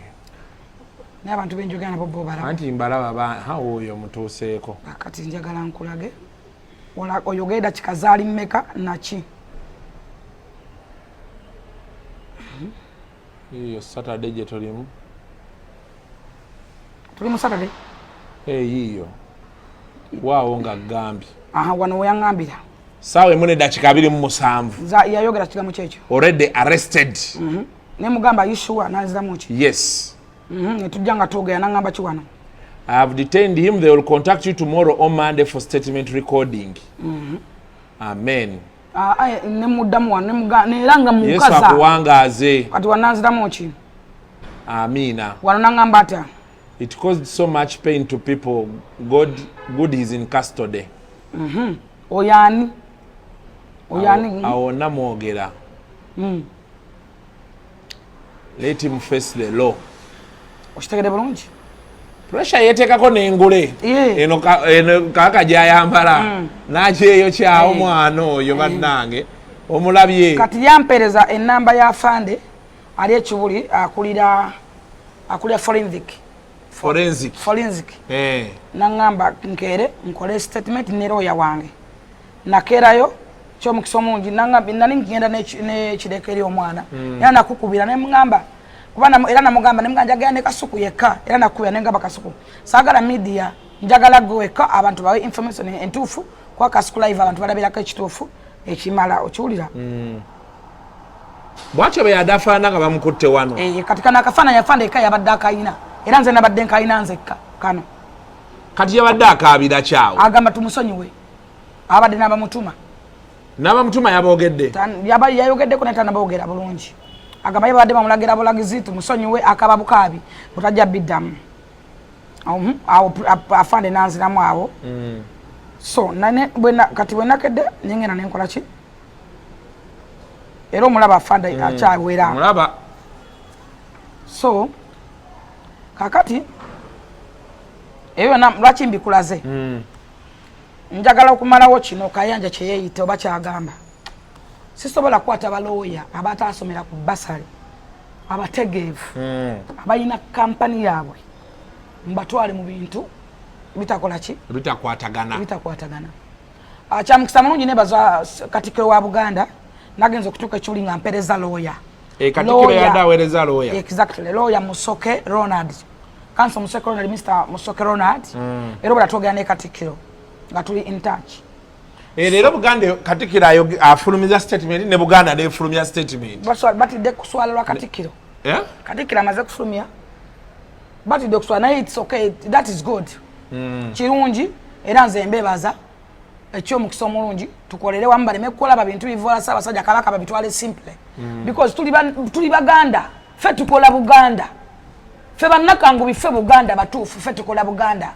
Speaker 4: N'abantu benjogera nabo bo balaba.
Speaker 3: Anti mbalaba oyo mutuuseeko.
Speaker 4: Kati njagala nkulage. Oyogera kikazaali mmeka naki?
Speaker 3: Iyo Saturday gye tulimu.
Speaker 4: Tulimu Saturday?
Speaker 3: Iyo. Waawo nga gambye.
Speaker 4: Aha, wano weyangambira.
Speaker 3: Saawa emu n'eddakiika 27.
Speaker 4: Yayogera kigambo kyekyo.
Speaker 3: Already arrested.
Speaker 4: Ne mugamba Yeshua n'aziramu ki?
Speaker 3: Yes.
Speaker 4: Netujja nga twogera n'angamba ki wano?
Speaker 3: I have detained him. They will contact you tomorrow on Monday for statement recording. Amen.
Speaker 4: Ne muddamu wano era nga mukaza.
Speaker 3: Yesu akuwangaaze.
Speaker 4: Kati wananziramu ki?
Speaker 3: Amina.
Speaker 4: Wano n'angamba atya?
Speaker 3: It caused so much pain to people. God is in custody.
Speaker 4: Oyani? Oyani?
Speaker 3: Awo namwogera. Let him face the law.
Speaker 4: Oshitegede bulungi?
Speaker 3: Pressure yeteekako n'engule. Eno kaaka gy'ayambala. N'akyeyo kyawo mwana oyo bannange. Omulabye.
Speaker 4: Kati yampeereza ennamba ya Fande ali ekibuli akulira forensic. Nangamba nkeere nkole statement ne lawyer wange. Nakeerayo ky'omukisa omungi nali ngenda n'ekireeka omwana. Era nakukubira ne mugamba kubana era namugamba nemuganja gane kasuku yekka era nakuya nengaba kasuku sagala media njagala gweka abantu bawe information entufu kwa kasuku live abantu balabirako ekitufu ekimala okiwulira
Speaker 3: bwacho beyadafaana nga bamukutte wano
Speaker 4: katika nakafana yafanda ekaya abadde akayina era nze nabadde nkayina nzekka kano
Speaker 3: kati yabadde akaabira kyawo
Speaker 4: agamba tumusonyiwe abadde n'abamutuma
Speaker 3: yaboogedde
Speaker 4: yayogeddeko naye tanaboogera bulungi agamba yabadde bamulagira bulagizi tumusonyiwe akaba bukaabi butajja biddamu awo afande nanziramu awo so kati bwe nakedde nengenda nenkola ki era omulaba afande akyawera
Speaker 3: mulaba
Speaker 4: so kakati eyo lwaki mbikulaze njagala okumalawo kino Kayanja kyeyeyita oba kyagamba sisobola kukwata balooya abatasomera ku basale abategeevu abalina kampani yaabwe mbatwale mu bintu bitakola ki
Speaker 3: bitakwatagana
Speaker 4: kyamukisa mulungi nebaza Katikkiro wa Buganda nagenza okutuuka ekyoli nga mpereza looya
Speaker 3: Katikkiro yadde aweereza looya
Speaker 4: exactly looya Musoke Ronald Council Musoke Ronald Mr. Musoke Ronald era obula twogera ne Katikkiro nga tuli in touch
Speaker 3: Lero Buganda Katikkiro afulumiza statement ne Buganda nefulumya statement.
Speaker 4: Batidde kuswala lwa Katikkiro. Katikkiro amaze kufulumya. Batidde kuswala naye it's okay, that is good. Kirungi era nze mbebaza eky'omukisa omulungi tukolere wamu baleme kukola bintu bivola Ssaabasajja Kabaka babitwale simple. Because tuli Baganda, ffe tukola Buganda. Ffe bannakangu biffe Buganda batuufu, ffe tukola Buganda.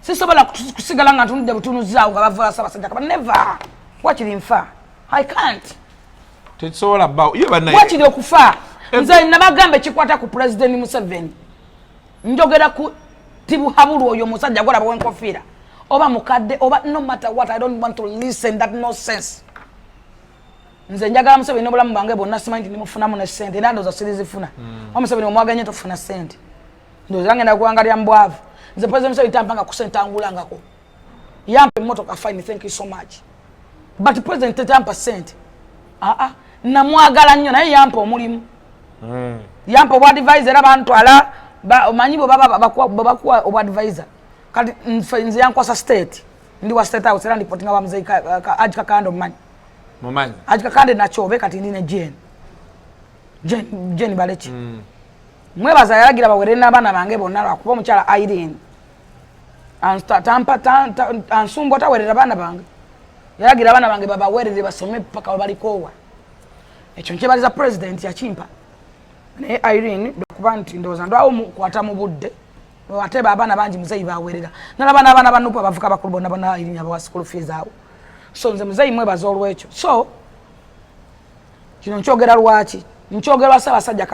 Speaker 4: Sisobola kusigala nga tunudde butunuzaawo nga bavola Ssaabasajja Kabaka. Never. Wakiri nfa. I can't.
Speaker 3: Tekisobola bbawo.
Speaker 4: Wakiri okufa. Nze nabagamba ekikwata ku President Museveni. Njogera ku Tibuhabulu oyo musajja gwalaba w'enkofiira. Oba mukadde oba no matter what, I don't want to listen that nonsense. Nze njagala Museveni n'obulamu bwange bwonna simanyi nti nimufunamu ne ssente era ndowooza sirizifuna. Museveni omwaganye tofuna ssente. Ndowooza ngenda kuwangalira mu bwavu. Nze President Museveni tampanga kusentangulangako. Yampa emmotoka fine, thank you so much. But President tampa ssente. Namwagala nnyo naye yampa omulimu. Yampa obwadvisor era bantwala omanyi babakuwa obwadvisor. Kati nze yankwasa state. Ndi wa state house era ndipotinga wa mzee Haji Kakando mmanyi.
Speaker 3: Mumanyi.
Speaker 4: Haji Kakando nachobe kati ndine Jane Balechi. Mwebaza yalagira bawere n'abaana bange bonna lwakuba omukyala Irene. Ansumba tawerera abaana bange. Yalagira abaana bange babawerere basome paka balikoowa. Ekyo nkebaliza president yakimpa. Naye Irene kuba nti ndowooza ndwawo mukwata mu budde ate baabana bangi muzeeyi bawerera nalabana abaana banupu abavuka bakulu bonna bonna irinya bawa school fees awo so nze muzeeyi mwebaza olwekyo so kino nkyogera lwaki nkyogerwa Ssaabasajja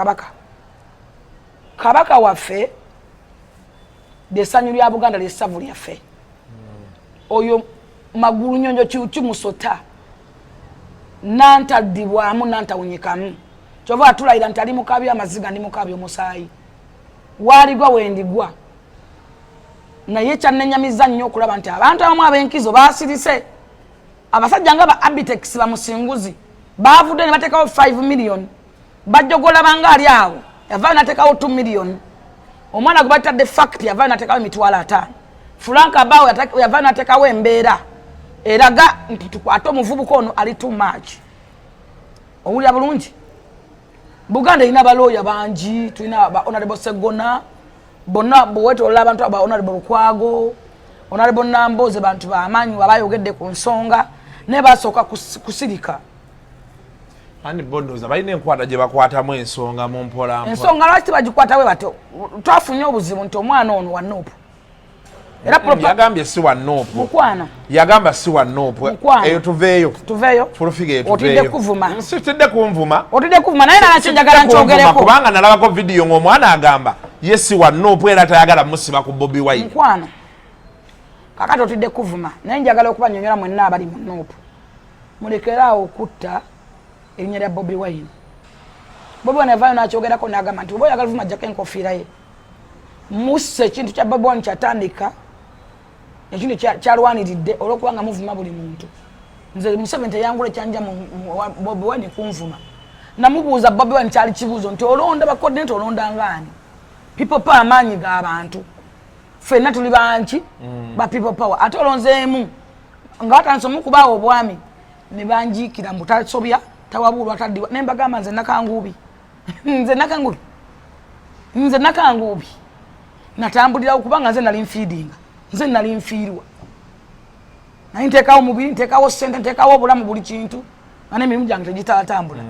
Speaker 4: kabaka waffe lyessanyu lya Buganda lyessavu lyaffe oyo magulu nyonjo kimusota nantaddibwamu nantawunyikamu kyova atulayira nti ali mukabi amaziga ndi mukabi omusaayi waaligwa wendigwa naye kyannenyamiza nnyo okulaba nti abantu abamu ab'enkizo baasirise abasajja nga ba Abitex bamusinguzi baavudde ne bateekawo 5 million bajjogola banga ali awo yavaayo nateekawo 2 million omwana gwe batadde factory yavaayo nateekawo emitwalo 5 Franka Bawo yavaayo nateekawo embeera eraga nti tukwate omuvubuka ono ali too much owulira bulungi Buganda ina balooya bangi tulina ba honorable Segona bonna bwetolola abantu aba honorable Lukwago honorable Namboze bantu baamanyi abayogedde ku nsonga ne basooka kusirika
Speaker 3: ani bondoza balina enkwata gye bakwatamu ensonga mu mpola
Speaker 4: ensonga lwaki bagikwata we bato twafunye obuzibu nti omwana ono wa Nopu era
Speaker 3: yagambye si wa Nopu
Speaker 4: mukwana
Speaker 3: yagamba si wa Nopu eyo tuveeyo fulufige
Speaker 4: otidde kuvuma
Speaker 3: sitidde kunvuma
Speaker 4: naye nanakyenjagala nkyogereko
Speaker 3: kubanga nalabako vidiyo ng'omwana agamba ye si wa Nopu era tayagala musiba ku Bobi Wine
Speaker 4: mukwana kakati otidde kuvuma naye njagala okubanyonyola mwenna abali mu Nopu mulekeraawo okutta erinnya lya Bobi Wine avaayo nakyogerako nagamba nti oba oyagala vuma ajjako enkofiira ye musse ekintu kya Bobi Wine kyatandika ekintu kyalwaniridde olwokubanga muvuma buli muntu nze Museveni teyangula ekyanja Bobi Wine kunvuma namubuuza Bobi Wine kyali kibuuzo nti olonda bacoordinate olonda ngaani people power amaanyi g'abantu ffenna tuli banki ba people power ate olonzeemu nga watandise omukubaawo obwami ne banjiikira mbu tasobya tawabulwa taddiwa ne mbagamba nze nakanguubi nze nakanguubi natambulirawo kubanga nze nali nfiidinga nze nali nfiirwa naye nteekawo mubiri nteekawo ssente nteekawo obulamu buli kintu nga n'emirimu gyange tegitaatambula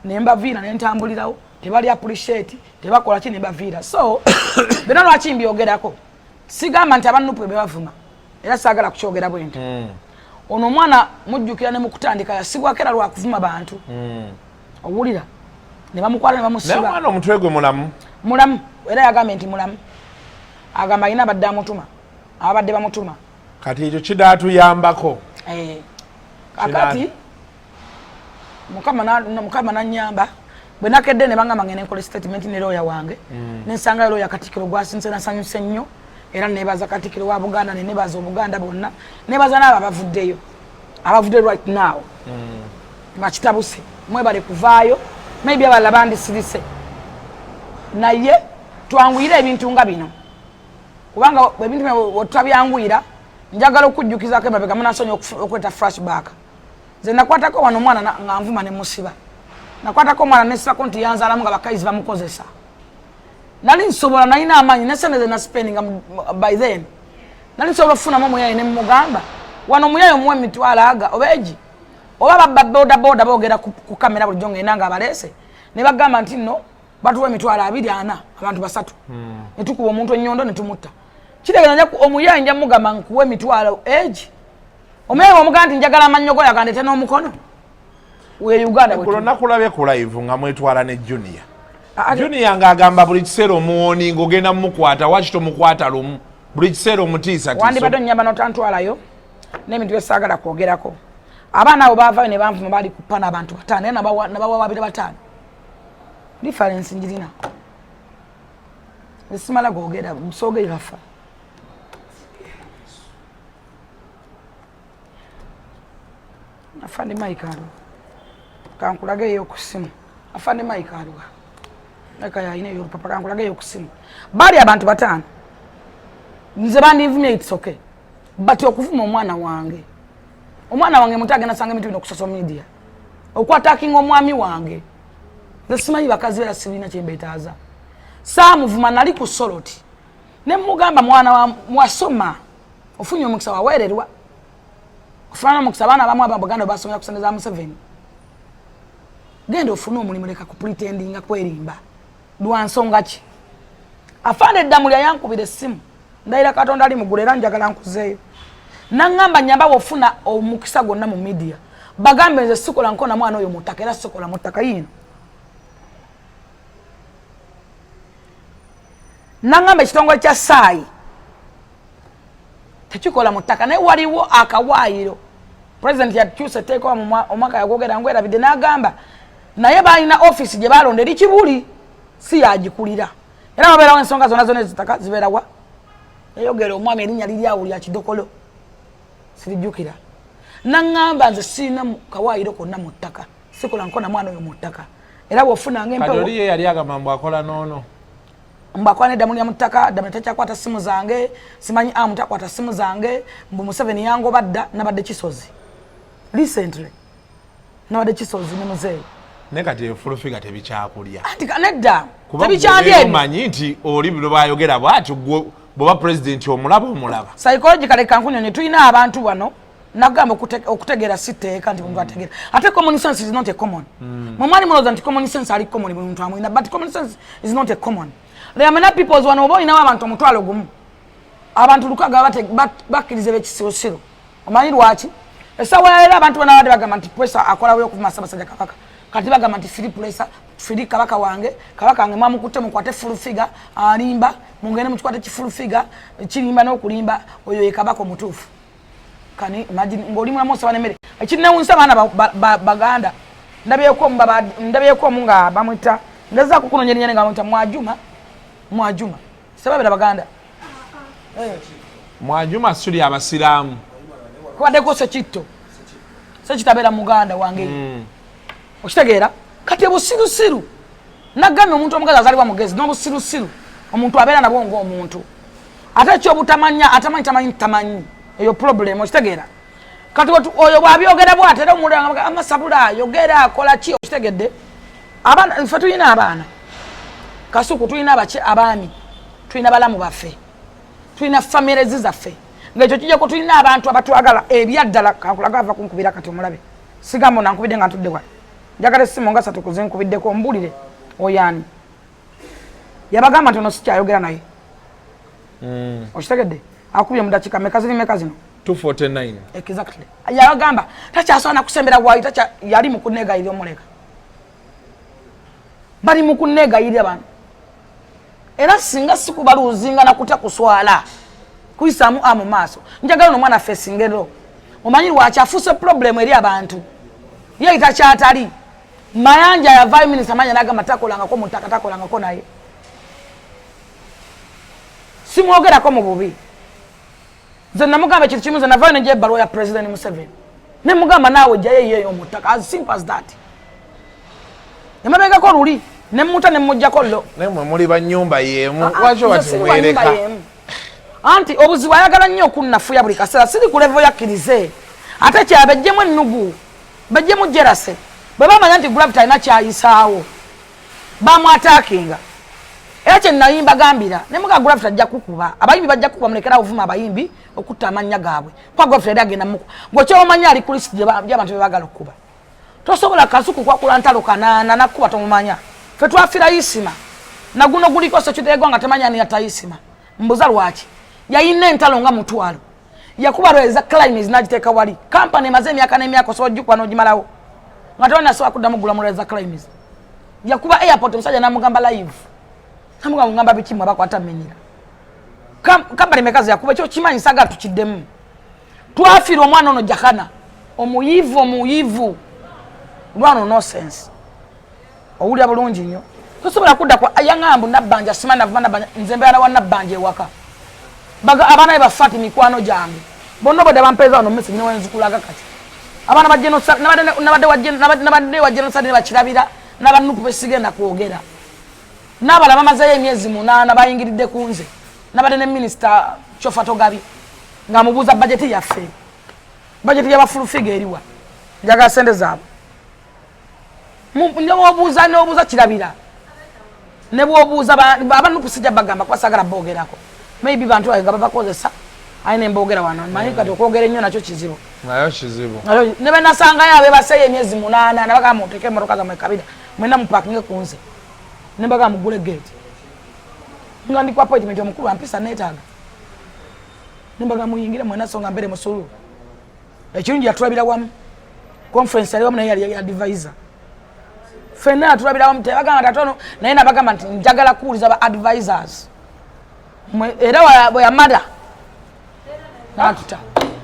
Speaker 4: ne mbaviira ne ntambulirawo tebali appreciate tebakola ki ne mbaviira so bena lwaki mbyogerako sigamba nti abanupu bebavuma era saagala kukyogera bwenti ono omwana mujjukira ne mukutandika yasibwako era lwakuvuma bantu owulira ne bamukwala ne bamusiba
Speaker 3: naye omwana omutwe gwe
Speaker 4: mulamu era yagambye nti mulamu agamba alina abadde amutuma abadde bamutuma
Speaker 3: kati ekyo kidaatuyambako
Speaker 4: kakati mukama nanyamba bwe nakedde ne bangamba ngene nkola statement ne looya wange nensanga looya Katikkiro gwasinze nasanyuse nnyo era nebaza Katikkiro wa Buganda ne nebaza Obuganda bonna nebaza n'abo abavudde right now bakitabuse mwebale kuvaayo maybe abalala bandisirise naye twanguyira ebintu nga bino kubanga ebintu bino tutabyanguyira njagala okujjukizako emabega munasonya okweta flashback nze nakwatako wano omwana nga nvuma ne musiba nakwatako omwana nesibako nti yanzaalamu nga bakayizi bamukozesa nali nsobola nalina amaanyi nesente na spending by then nali nsobola okufunamu omuyayi ne mugamba wano omuyayi omuwa emitwalo aga obeegi oba babba boda boogera ku kamera bulijjo ngenda nga abaleese ne bagamba nti nno batuwa emitwalo 240 abantu 3 ne tukuba omuntu ennyondo ne tumutta kitegeeza omuyayi nja mugamba nkuwa emitwalo egi omuyayi omugamba nti njagala amannyogo yagandete n'omukono we Uganda
Speaker 3: nakulabye ku live nga mwetwala ne Junior Junior ng'agamba buli kiseera omuwoni ng'ogenda mumukwata waki tomukwata lumu buli kiseera omutiisa
Speaker 4: wandibadde onnyamba n'otantwalayo n'ebintu byesaagala kwogerako abaana abo baavaayo ne banvuma baali kuppa n'abantu 5 naye nabawa 2-5 difference njirina esimala googera musoogerera fa afande Mike aliwa kankulage eyo ku ssimu afande Mike aliwa eka yalina eyo olupapa kankulage eyo ku ssimu baali abantu 5 nze bandivumye it's okay but okuvuma omwana wange mutage nasanga emintu bino ku social media okwatakinga omwami wange nsimanyi bakazi bera sibina kyembeetaaza saamuvuma nali ku soloti ne mugamba mwana wasoma ofunye omukisa waweererwa ofuna omukisa abaana abamu abaganda basomera kusengeza Museveni genda ofuna omulimu leka ku pretendinga kwerimba lwansonga ki afande ddamulya yankubira essimu ndayira Katonda ali mugula era njagala nkuzeeyo nangamba nyamba wofuna omukisa gonna mu media bagambe nze sikola nkona mwana oyo mutaka era sikola mutaka yino nangamba ekitongole kya saayi tekikola mutaka naye waliwo akawaayiro president yakyuse teekwa omwaka yagogera ngwerabidde n'agamba naye balina office gye balonda eri Kibuli si yagikulira era babeerawo ensonga zonna zonna ezitaka zibeerawa yayogera omwami erinnya liri awo lya Kidokolo sirijjukira nangamba nze sirina kawaayiro konna mu ttaka sikola nkona mwana oyo mu ttaka era bwofunanga empewo
Speaker 3: Kadoli ye yali agamba mbu akola noono
Speaker 4: mbakwane Damulya mu ttaka Damulya takyakwata simu zange simanyi mutakwata simu zange mbu Museveni yangobadda nabadde Kisozi recently nabadde Kisozi ne muzeeyi
Speaker 3: ne kati efulufiga tebikyakulya
Speaker 4: anti kanedda tebikyalya
Speaker 3: manyi nti oli bino bayogera bwatyo bwoba president omulaba
Speaker 4: psychological kankunyonye tulina abantu wano nagamba okutegeera siteeka nti muntu ategeera ate common sense is not a common mwamwani muloza nti common sense ali common muntu amwina but common sense is not a common there are many people wano oba olinawo abantu omutwalo gumu abantu lukaga bakkirize b'ekisiosiro omanyi lwaki esawa yaleero abantu banabadde bagamba nti pressure akolawo okuvuma Ssaabasajja Kabaka kati bagamba nti free pressure free kabaka wange mwamukutte mukwate full figure alimba mungene mukwate kifulu figure kirimba n'okulimba oyo ye kabaka omutuufu kani imagine ngoli mwa Musa banemere ekinewunsa baana baganda ndabyeko munga bamwita ndaza kukunonyera nyene nga bamwita Mwajuma sebabira baganda
Speaker 3: Mwajuma suli abasiraamu
Speaker 4: kwadeko sekitto sekitabera muganda wange okitegeera kati obusirusiru nagambye omuntu omugazi azalibwa mugezi n'obusirusiru omuntu abeera nabwo ng'omuntu ate ekyobutamanya tamanyi eyo problem okitegeera kati oyo bwabyogera bwate era omuntu amasabula ayogera akola ki okitegedde abaana nfe tulina abaana kasuku tulina abaami tulina balamu baffe tulina famire zaffe ng'ekyo kijjako tulina abantu abatwagala ebyaddala kakulaga ava kunkubira kati omulabe sigambo nankubidde nga ntudde wali njagala essimu nga 3 kuzinkubiddeko mbulire oyani yabagamba nti ono sikyayogera naye okitegedde akubye mu dakiika meka zino
Speaker 3: 249
Speaker 4: exactly yabagamba takyasobola kusembera bwayi yali mu kunneegayirira omuleka bali mu kunneegayirira bano era singa sikubaluuzinga nakutya kuswala kuyisaamu mu maaso njagala n'omwana ffe singero omanyi lwaki afuuse problem eri abantu yeyita kyatali Mayanja yavaayo minisita Mayanja n'agamba takolangako mutaka takolangako naye simwogerako mu bubi nze namugamba ekintu kimu nze navaayo nejja ebbaluwa ya president Museveni ne mugamba naawe jjayo eyo omutaka as simple as that emabegako luli ne muta ne mujjako lo
Speaker 3: nemwe muli bannyumba yeemu lwaki watimwereka
Speaker 4: anti obuzibu ayagala nnyo okunnafuya buli kaseera siri ku level yakkirize ate kyabejjemu ennugu bejjemu jerase bwe bamanya nti gravity alina kyayisaawo bamwataakinga era kye nayimba gambira ne muga gravity ajja kukuba abayimbi bajja kukuba mulekera ovuma abayimbi okutta amannya gaabwe kwa gravity yali agenda muku ng'okyomanya ali ku list gy'abantu be baagala okukuba tosobola kasuku kwakula ntalo kanaana nakuba tomumanya ffe twafira Isima na guno guliko sekiteegwa nga temanya ni atayisima mbuza lwaki yayina entalo nga mutwalo yakuba lweza climates n'agiteeka wali kampani emaze emyaka n'emyaka osobola ojjukwa n'ogimalawo nga tewali nasobola kuddamu gula mu lweza climates yakuba airport omusajja namugamba live namugamba biki mwe bakwata menyera kampani mekazi yakuba ekyo kimanyi saga tukiddemu twafira omwana ono jakana omuyivu lwano no sense owulira bulungi nnyo tosobola kudda kwa yaŋŋambu nabbanja simana vana nze mbeera wa nabbanja ewaka abaana be bafaati mikwano gyange bonna obadde bampeeza wano mesi ne wenzikulaga kati abaana nabadde wa genocide ne bakirabira n'abanupu besigenda kwogera n'abala bamazeyo emyezi 8 bayingiridde ku nze nabadde ne minisita Kyofa Togabi ng'amubuuza bajeti yaffe bajeti y'abafulufiga eriwa njagala sente zaabwe n'obuuza kirabira ne bw'obuuza abanupu sijja bagamba kuba saagala boogerako maybe bantu baye nga babakozesa ayina emboogera wano manyi kati okwogera ennyo nakyo kizibu ne be nasangayo abe baseeyo emyezi 8 nabagamba muteeke emmotoka zammwe kabira mwena mupaakinge ku nze nembaga mugule gate nga ndi kwa appointment omukulu ampisa netaga nembaga muyingira mwena songa mbere musulu ekirungi yatulabira wamu conference yali wamu naye yali advisor fena tulabira wamu tebagamba tatono naye nabagamba nti njagala kuwuliza ba advisors era bwe yamada natuta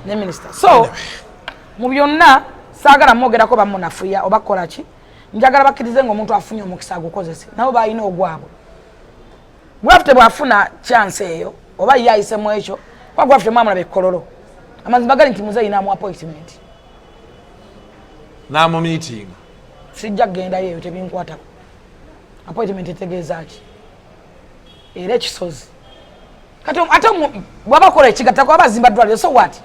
Speaker 4: ne minister so mu byonna saagala mwogerako bamunafuya oba kola ki njagala bakkirize ng'omuntu afunye omukisa agukozese nabo balina ogwabwe gwafute bwafuna chance eyo oba ye ayisemu ekyo oba gwafute mwamulaba ekkololo amazima gali nti muzeeyi naamu appointment
Speaker 3: naamu meeting
Speaker 4: sijja kgendayo eyo tebinkwatako appointment etegeeza ki era ekisozi kati ate bwabakola ekigattako abazimba ddwaliro so what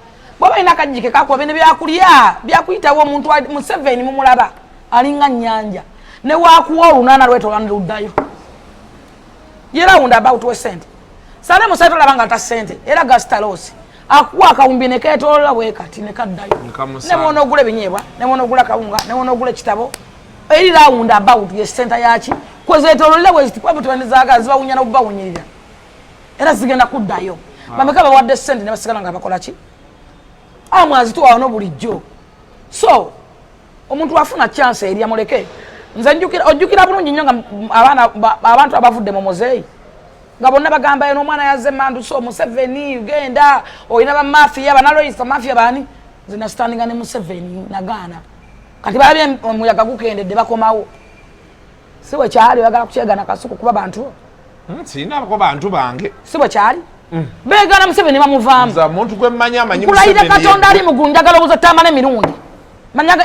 Speaker 4: bwaba ina akajjike kakuba bene byakulya byakuyitawo omuntu mu 7 mumulaba alinga nnyanja ne waakuwa olunaana lwetolana luddayo yera wunda about we sente sale musaito labanga ta sente era gastalosi akuwa akawumbi ne ketolola wekati ne kaddayo ne mono ogule binyebwa ne mono ogula kawunga ne mono ogule kitabo era wunda about ye sente yachi kwezetolola wezi kwa butwandizaga ziba wunyana obba wunyirira era zigenda kuddayo bameka bawadde sente ne basigala nga bakola ki amwazi tu waano bulijjo so omuntu afuna chance eri amuleke nze ojjukira bulungi nnyo nga abantu abavudde mu muzeeyi nga bonna bagamba eno omwana yazze mandu so Museveni ugenda olina bamafiya banaloyisa mafiya bani nze nasitandinga ne Museveni nagaana kati balabye omuyaga gukendedde bakomawo si bwe kyali oyagala kukyegana kasuku kuba bantu
Speaker 3: sinako bantu bange
Speaker 4: si bwe kyali beegana Museveni bamuvaamu
Speaker 3: omuntu gwe mmanya amanyi
Speaker 4: kulayira Katonda ali mugulu njagala obuza Tamale Mirundi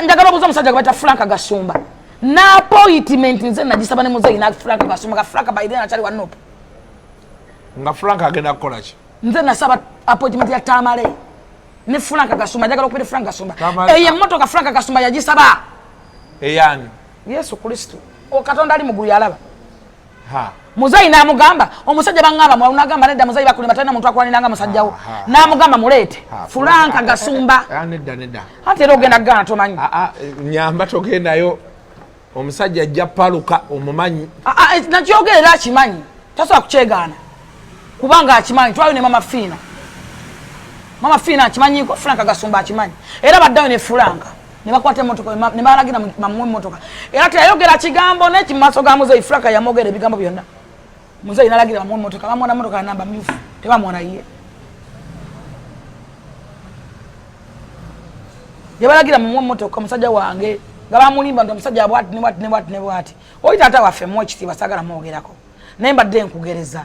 Speaker 4: njagala obuza omusajja gwe bata Franka Gasumba na appointment nze nagisaba ne muzeeyi na Franka Gasumba ga Franka baidena achali wa nopo
Speaker 3: nga Franka agenda kukola ki
Speaker 4: nze nasaba appointment ya Tamale ne Franka Gasumba njagala okubira Franka Gasumba eye mmotoka Franka Gasumba yagisaba
Speaker 3: eyani
Speaker 4: Yesu Kristo o Katonda ali mugulu yalaba
Speaker 3: ha
Speaker 4: muzeeyi namugamba omusajja bangamba mwalu nagamba nedda muzeeyi bakulima talina muntu akwalinanga musajjawo namugamba muleete Franka Gasumba
Speaker 3: nedda
Speaker 4: ate era ogenda gana tomanyi
Speaker 3: nyamba togendayo omusajja ajja paluka omumanyi
Speaker 4: nakyogerera akimanyi tasobola kukyegaana kubanga akimanyi twayo ne mama Fiina akimanyiko Franka Gasumba akimanyi era baddayo ne Franka ne bakwata emmotoka ne balagira mamuwe emmotoka era teyayogera kigambo nekimaaso ga muzeeyi Franka yamwogera ebigambo byonna muzeeyi nalagira bamuwe emmotoka bamwona emmotoka namba myufu tebamwona ye yabalagira bamuwe emmotoka musajja wange nga bamulimba nti omusajja bwati oyi taata waffe muwe ekitiibwa saagala mwogerako naye mbadde nkugereza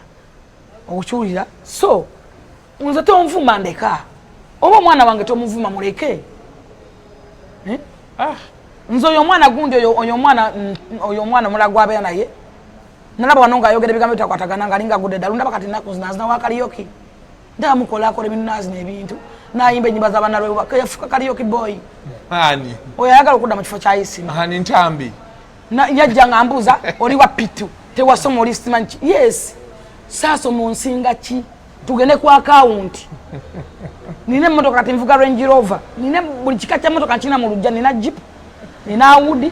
Speaker 4: okukiwulira so nze tonvuma ndeka oba omwana wange tomuvuma muleke nze oyo omwana gundi oyo omwana mulago abeera naye nalaba wano ngaayogera ebigambo bitakwatagana nga alinga agudde ddala ndaba kati nnaku zinazina wa kaliyoki ndaba mukola akola ebinunaazi n'ebintu nayimba ennyimba z'abanalwewa yafuka kaliyoki boy
Speaker 3: ani
Speaker 4: oyo ayagala okudda mu kifo kya isima
Speaker 3: ani ntambi
Speaker 4: yajja nga mbuuza oli wa pitu tewasoma oli simanyi ki yes saasoma onsinga ki tugende ku akawunti nina emmotoka kati nvuga Range Rover nina buli kika kya mmotoka nkina mu lujja nina Jeep nina Audi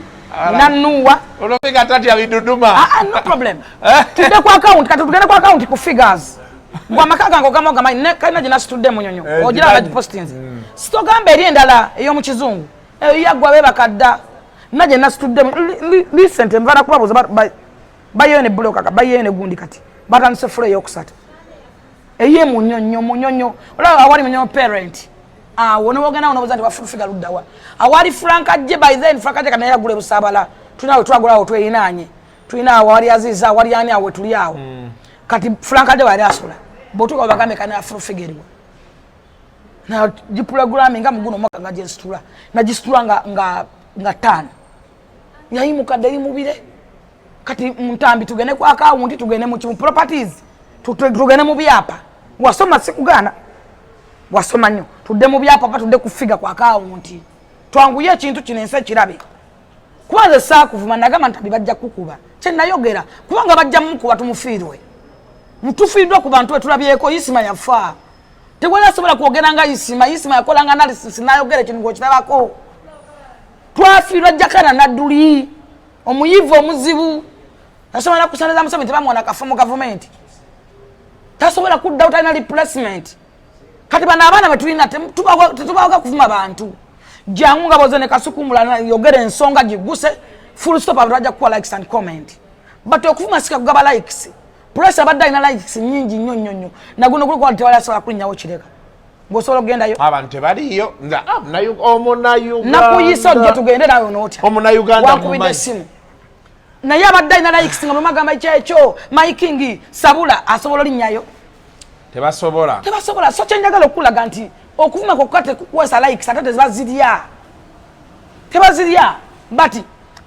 Speaker 4: nina Nuwa
Speaker 3: olofika tatya biduduma
Speaker 4: no problem tudde ku akawunti kati tugende ku akawunti ku figures ngwa amaka gange ogamba kalina gye nasitudde munyonyo ogira bagipostinze sitogamba eri endala ey'omukizungu eyo yaggwa bebakadda nina gye nasitudde recent nvana kubabuuza bayeyo ne buloka bayeyo ne gundi kati batandise fula ey'okusatu eye munyonyo olaba awali munyonyo parent awo newogenda awo nobuuza nti bafufiga luddawa awali Franka ajje by then Franka ajje kanaye agula ebusaabala tulina awo twagula awo tweyinaanye tulina awo awali Aziza awali ani awo tuli awo kati Franka ajje wali asula botuka bagambe kana afufigerirwa na giprogramming nga muguno mwaka nga jesitula na gisitula nga tano yayimuka dali mubire kati muntambi tugene ku account tugene mu properties tugene mu byapa wasoma sikugana wasoma nnyo tudde mu byapa pa tudde kufiga ku account twanguye ekintu kinense kirabe kwanza saakuvuma nagamba ntabi bajja kukuba kye nayogera kubanga bajja mukuba tumufiirwe mutufiiddwa ku bantu etulabyeko Isima yafa tewala sobola kwogera nga Isima yakolanga analysis nayogera ekintu ng'okitabako twafiirwa jakana nadduli omuyivu omuzibu tasobola kusaniriza musome tebamwana kafumu government tasobola kudda utalina replacement kati bano abaana betulina tetubawaga kuvuma bantu jangu nga boze ne kasukumula yogera ensonga giguse full stop abantu bajja kuwa likes and comment but okuvuma sika kugaba likes pressure badda ina likes nyingi nnyo na guno guli kwa tewala asobola kulinyawo kireka ngosobola okugendayo
Speaker 3: abantu tebaliyo nza omunayu
Speaker 4: nakuyisa ojja tugende nayo notya
Speaker 3: omunayuganda
Speaker 4: wakubidde essimu naye abadde alina likes nga bwemagamba ekyekyo maikingi sabula asobola olinnyayo tebasobola so kyenjagala okulaga nti okuvuma kokukate kukwesa likes ate tebazirya but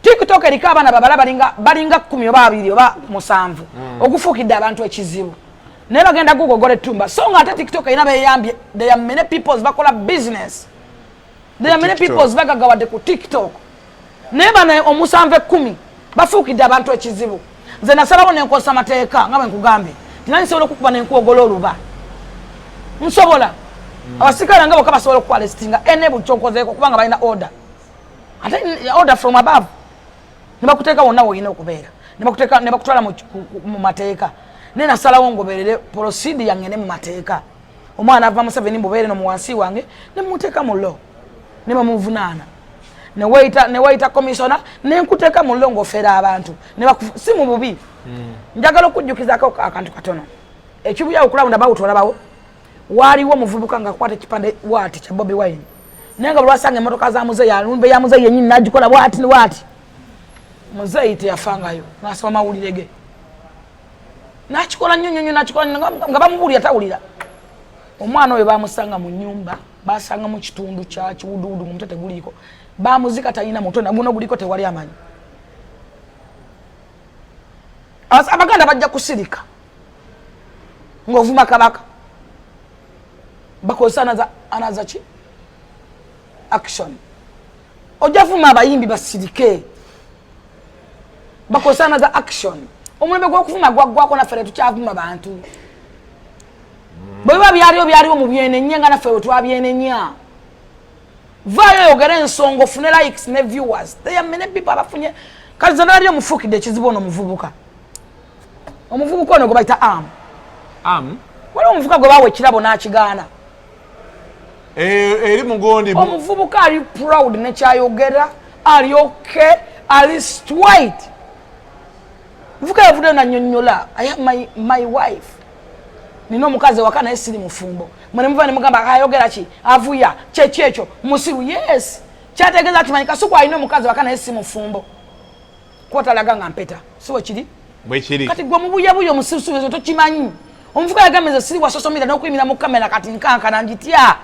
Speaker 4: TikTok eriko abaana babala balinga 10 oba 2 oba 7 okufuukidde abantu ekizibu naye bagenda gugogola ettumba so nga ate TikTok erina beyambye there are many people bakola business there are many people bagagawadde ku TikTok naye bano omusanvu 10 bafuukidde abantu ekizibu nze nasalawo nenkosa amateeka nga bwe nkugambye tinani nsobola okukuba nenkuogola oluba nsobola abasikala nga bokka basobola okukwalesitinga enable kyonkozeeko kubanga balina order ate order from above nebakuteeka wonna woyina okubeera nebakutwala mu mateeka naye nasalawo ngoberere prosidi yangene mu mateeka omwana ava Museveni mbubeere no muwansi wange nemuteeka mu law nebamuvunaana newaita commissioner nenkuteeka mu law ng'ofeera abantu si mu bubi njagala okujjukizaako akantu katono ekibuya okulawunda bawutolabawo waaliwo omuvubuka nga akwata ekipande waati kya Bobi Wine naye nga bulwasanga emmotoka za muzeeyi alumbe ya muzeeyi yennyini n'agikola bwati muzeeyi teyafangayo n'asoma mawulire ge n'akikola nnyo nga bamubuulira tawulira omwana oyo bamusanga mu nnyumba basanga mu kitundu kya kiwuduwudu mumutwe teguliiko bamuzika talina mutwe naguno guliko tewali amanyi abaganda bajja kusirika ng'ovuma kabaka bakozesa anaza ki action ojja vuma abayimbi basirike bakozesa anaza action omulembe gw'okuvuma gwaggwako naffe tukyavuma bantu bwe biba byaliwo mu byenenya nga naffe bwe twabyenenya vaayo oyogere ensonga ofune likes ne viewers there are many people abafunye kati ze nali omufuukidde ekizibu ono omuvubuka ono gwe bayita waliwo omuvubuka gwe baawa ekirabo n'akigaana
Speaker 3: eri mugondi
Speaker 4: omuvubuka ali proud nekyayogera ali okay ali straight muvubuka yavudde nanyonnyola my wife nina omukazi waka naye siri mufumbo mwene muva nemugamba ayogera ki avuya kyekyo musiru yes kyategeeza ati manyi kasuku alina omukazi waka naye si mufumbo kwotalaga nga mpeta siwe kiri
Speaker 3: bwekiri
Speaker 4: kati gwe mubuyabuya omusirusiru tokimanyi omuvubuka yagambye siri wa social media n'okuyimira mu kamera kati nkankana njitya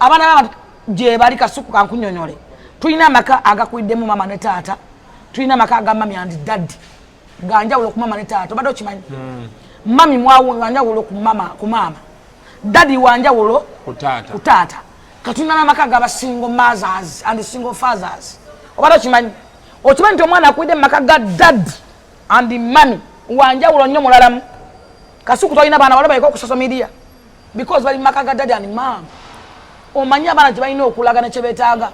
Speaker 4: abaana baba gye bali kasuku kankunyonyole tulina amaka agakuiddemu mama ne taata tulina amaka aga mami and daddy ganjawulo ku mama ne taata obadde okimanyi mami mwanjawulo ku mama daddy wanjawulo ku taata katulina n'amaka aga single mothers and single fathers obadde okimanyi nti omwana akuidde mu maka ga daddy and mami wanjawulo nnyo mulalamu kasuku twalina abaana balo baliko ku social media because bali mu maka ga daddy and mama omanyi abaana tebalina okulagana kye beetaaga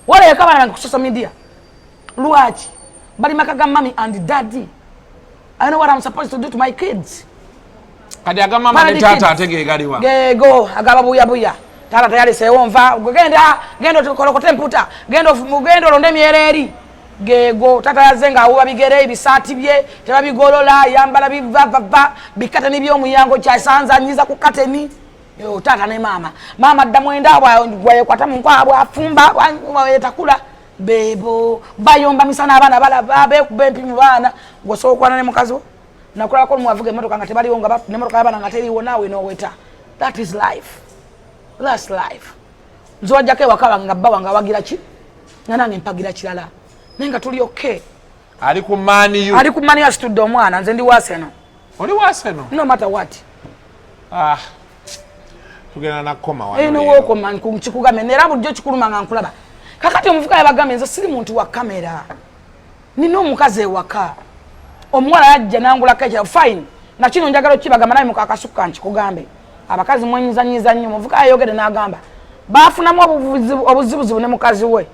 Speaker 4: waleka abaana ku social media lwaki bali maka ga mami and daddy I know what I'm supposed to do to my kids
Speaker 3: kati aga mama ne taata atege galiwa
Speaker 4: gego agaba buya taata tayali sewonva genda okolokote emputa genda olonde emyereri gego taata yazenga awo babigere ebisaati bye tebabigolola yambala bivavava bikate n'ebyomuyango kyasanza nyiza ku kateni yo tata ne mama ddamu enda bwayekwata mu nkwabwe afumba bwayetakula bebo bayomba misana abaana balaba bekuba empimu baana gosokwana ne mukazi nakulako muwavuga emmotoka nga tebaliwo nga nemmotoka y'abaana nga teriwo naawe noweta that is life that's life nzowajjako ewaka nga bba wange awagira ki nga nange mpagira kirala naye nga tuli okay
Speaker 3: ali ku maniyu
Speaker 4: asitudde omwana nze ndi waseno
Speaker 3: oli waseno
Speaker 4: no matter what
Speaker 3: tugenda nakoma wano
Speaker 4: wokoma nkikugambe nera bulijjo kikuluma nga nkulaba kakati omuvuka yabagambe nze siri muntu wa kamera nina omukazi ewaka omuwala yajja nangulako ekira fine nakino njagala okibagamba naye mukakasuka nkikugambe abakazi mwenyizanyiza nnyo omuvuka yayogere n'agamba bafunamu obuzibuzibu ne mukazi we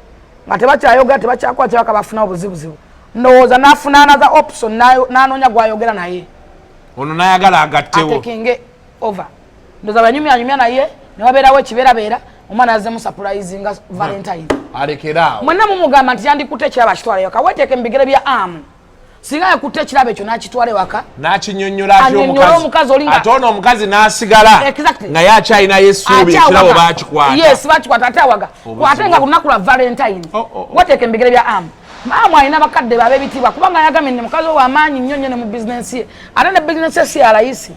Speaker 4: nga tebakyayogera tebakyakola tebaka bafuna obuzibuzibu ndowooza n'afuna another option n'anoonya gwayogera naye
Speaker 3: ono n'ayagala agattewo
Speaker 4: atekinge over ndowooza banyumyanyumya naye ne wabeerawo ekibeerabeera omwana azemu surprise nga Valentine
Speaker 3: alekeraawo
Speaker 4: mwenna mumugamba nti yandikutte ekirabo akitwale waka weteeke mu bigere bya amu singa yakutte ekirabo ekyo n'akitwale waka
Speaker 3: n'akinnyonnyola omukazi ate ono omukazi n'asigala nga ye akyalinayo essuubi ekirabo baakikwata
Speaker 4: yes baakikwata ate awaga ate nga ku lunaku lwa Valentine weteeke mu bigere bya amu maamu alina bakadde babe ebitiibwa kubanga yagambye nti mukazi ow'amaanyi nnyo nnyo ne mu bizinensi ye ate ne bizinensi ye si ya layisi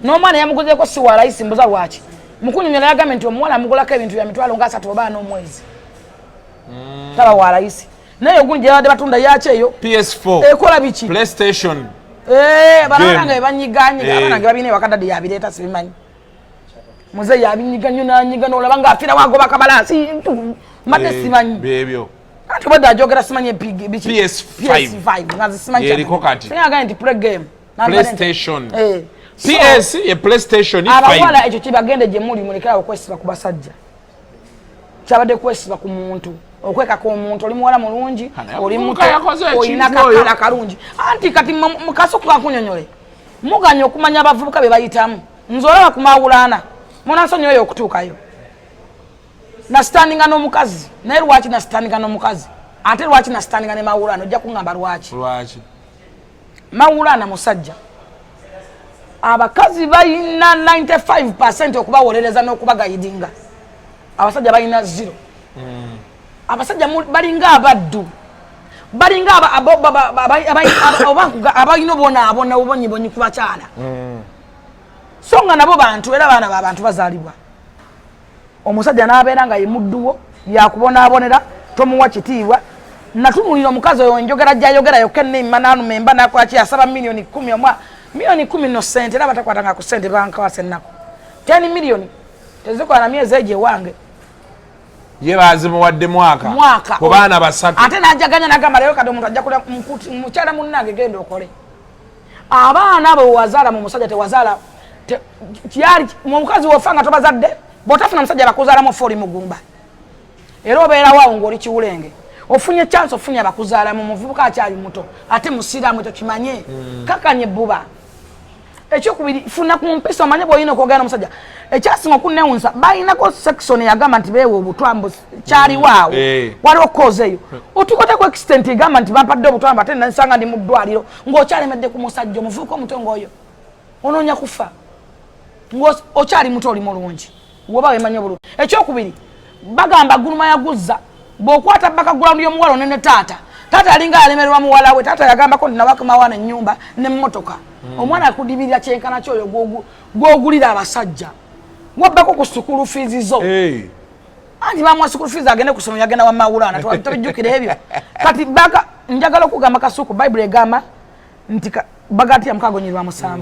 Speaker 4: n'omwana yamuguzeeko si wa layisi mbuza lwaki mukunyonyola yagambye nti omuwala amugulako ebintu bya mitwalo nga 3 oba 4 omwezi taba wa layisi naye ogundi gye babadde batunda yaki eyo
Speaker 3: PS4
Speaker 4: ekola biki
Speaker 3: PlayStation
Speaker 4: bana bange banyiganyiga abana babine bakadde yabireeta sibimanyi muze yabinyiga nnyo nanyiga n'olaba ng'afiira wagoba kabalansi madde simanyi
Speaker 3: bebyo
Speaker 4: ati bwadde ajogera simanyi biki
Speaker 3: PS5
Speaker 4: nga zisimanyi
Speaker 3: yeriko kati
Speaker 4: sinagambye nti play game
Speaker 3: PlayStation PS ye PlayStation 5
Speaker 4: abawala ekyo kibagende gye muli mulekerawo okwesiba ku basajja kyabadde kwesiba ku muntu okwekako omuntu oli muwala mulungi oli muto olina kakala kalungi anti kati mukaso kakunyonyole muganya okumanya abavubuka be bayitamu nze olaba kumawulana munansonyiweyo okutuukayo nasitandinga n'omukazi naye lwaki nasitandinga n'omukazi ate lwaki nasitandinga ne mawulana ojja kuŋŋamba lwaki mawulana musajja abakazi bayina 95% okubawolereza n'okubagayidinga abasajja bayina 0 abasajja balinga abaddu balinga abayina obonaabona obonyibonyi ku bakyala so nga nabo bantu era baana babantu bazaalibwa omusajja n'abeera nga yemudduwo yakubonaabonera tomuwa kitiibwa natunulira omukazi oyo njogera gyayogera yokka ennimma n'anumemba nakwaki asaba miliyoni 10 omwa miliyoni 10 no sente era batakwatanga ku sente bankawasa ennaku 10 miliyoni tezikola na myezi egyo ewange
Speaker 3: ye bazimuwadde mwaka ku baana 3
Speaker 4: ate n'ajaganya n'agamba leero kati omuntu ajja kulya mukyala munnange genda okole abaana abo wazaala mu musajja tewazaala kyali mukazi wofa nga tobazadde bw'otafuna musajja bakuzaalamu ofa oli mugumba era obeerawo awo ng'oli kiwulenge ofunye chance ofunye abakuzaalamu muvubuka akyali muto ate musiraamu ekyo kimanye kakanye bbuba ekyokubiri funa ku mpisa omanye bw'olina okwogera n'omusajja ekyasinga okunnewunsa balinako section eyagamba nti beewa obutwambu kyaliwaawo waliwo koze eyo otukoteku extent egamba nti bampadde obutwambu ate nansanga ndi mu ddwaliro ng'okyalemedde ku musajja omuvubuka omuto ng'oyo onoonya kufa ng'okyali muto oli mulungi woba wemanya obulungi ekyokubiri bagamba guluma yaguzza bw'okwata bakagulaundi y'omuwala onene taata alinga yalemererwa muwala we taata yagambako nti nawaka mawana ennyumba n'emmotoka omwana akudibirira kyenkana kyoyo gw'ogulira abasajja gwabbako ku sukulu fiizi zo anti bamuwa sukulu fiizi agende ku ssomero yagenda wamawulana tebijjukira ebyo kati njagala okugamba kasuku bayibuli egamba nti bagati ya mukagonyerwa 7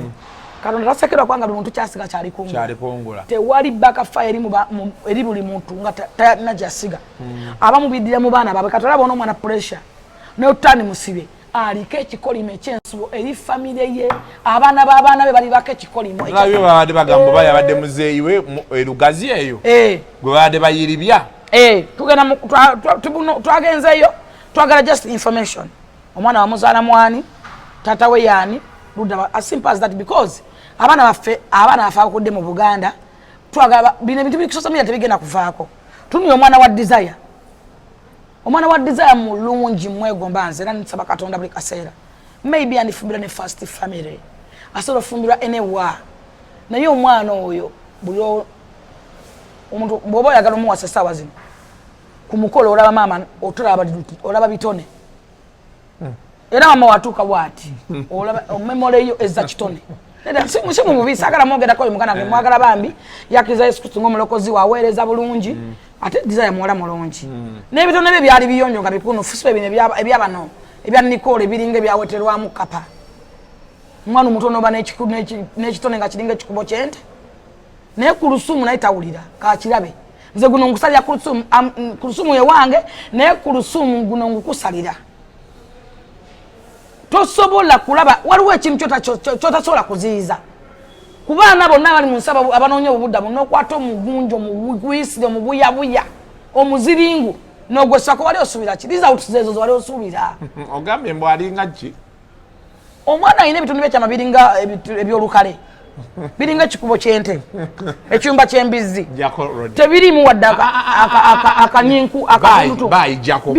Speaker 4: katonda tasekerwa kwanga buli muntu kyasiga kyalipungula tewali bakafa eri buli muntu nga talina gyasiga abamu biddira mu baana baabwe katolaba onomwana pressure n'otutani musibe aliko ekikolimo ekyensubo eri famire ye abaana b'abaana be balibako ekikolimo
Speaker 3: nabyo babadde bagamba bayabadde muzeeyi we erugazi eyo gwe babadde bayiribya twagenzeeyo twagala just information omwana wamuzaala mwani tata we yaani as simple as that because abaana baffe abakudde mu Buganda twagala bino ebintu biri ku social media tebigenda kuvaako tunuye omwana wa desire mulungi mwegomba nze era nsaba Katonda buli kaseera maybe andifumbira ne first family asobola ofumbirwa enewa naye omwana oyo buli omuntu bw'oba oyagala omuwasa essaawa zino ku mukolo olaba maama olaba bitone era mama watuuka bw'ati olaba omemoleyo ezza kitone simu mubi saagala mwogerako oyo mugana mwagala bambi yakiriza Yesu Kristo ng'omulokozi waweereza bulungi ate desire muwala mulungi n'ebitone bye byali biyonjo nga bikunu fusibe bino ebyabano ebya Nicole ebiringa ebyaweterwamu kapa omwana omutono oba n'ekitone nga kiringa ekikubo kyente naye ku lusumu naye tawulira kakirabe nze guno ngusalira ku lusumu yewange naye ku lusumu guno ngukusalira tosobola kulaba waliwo ekintu kyotasobola kuziyiza ku baana bonna bali mu nsaba abanoonya obuddamu n'okwata omugunjo omugwisire omubuyabuya omuziringu
Speaker 4: Nogwe sako wali osubira ki? These out zezo wali osubira.
Speaker 3: Ogambye mbo alinga ki?
Speaker 4: Omwana ayina ebitundu by'ekyama biringa ebyolukale. Biringa kikubo kyente. Ekyumba ky'embizzi. Tebirimu wadde akanyinku akantu.
Speaker 3: Bai jako.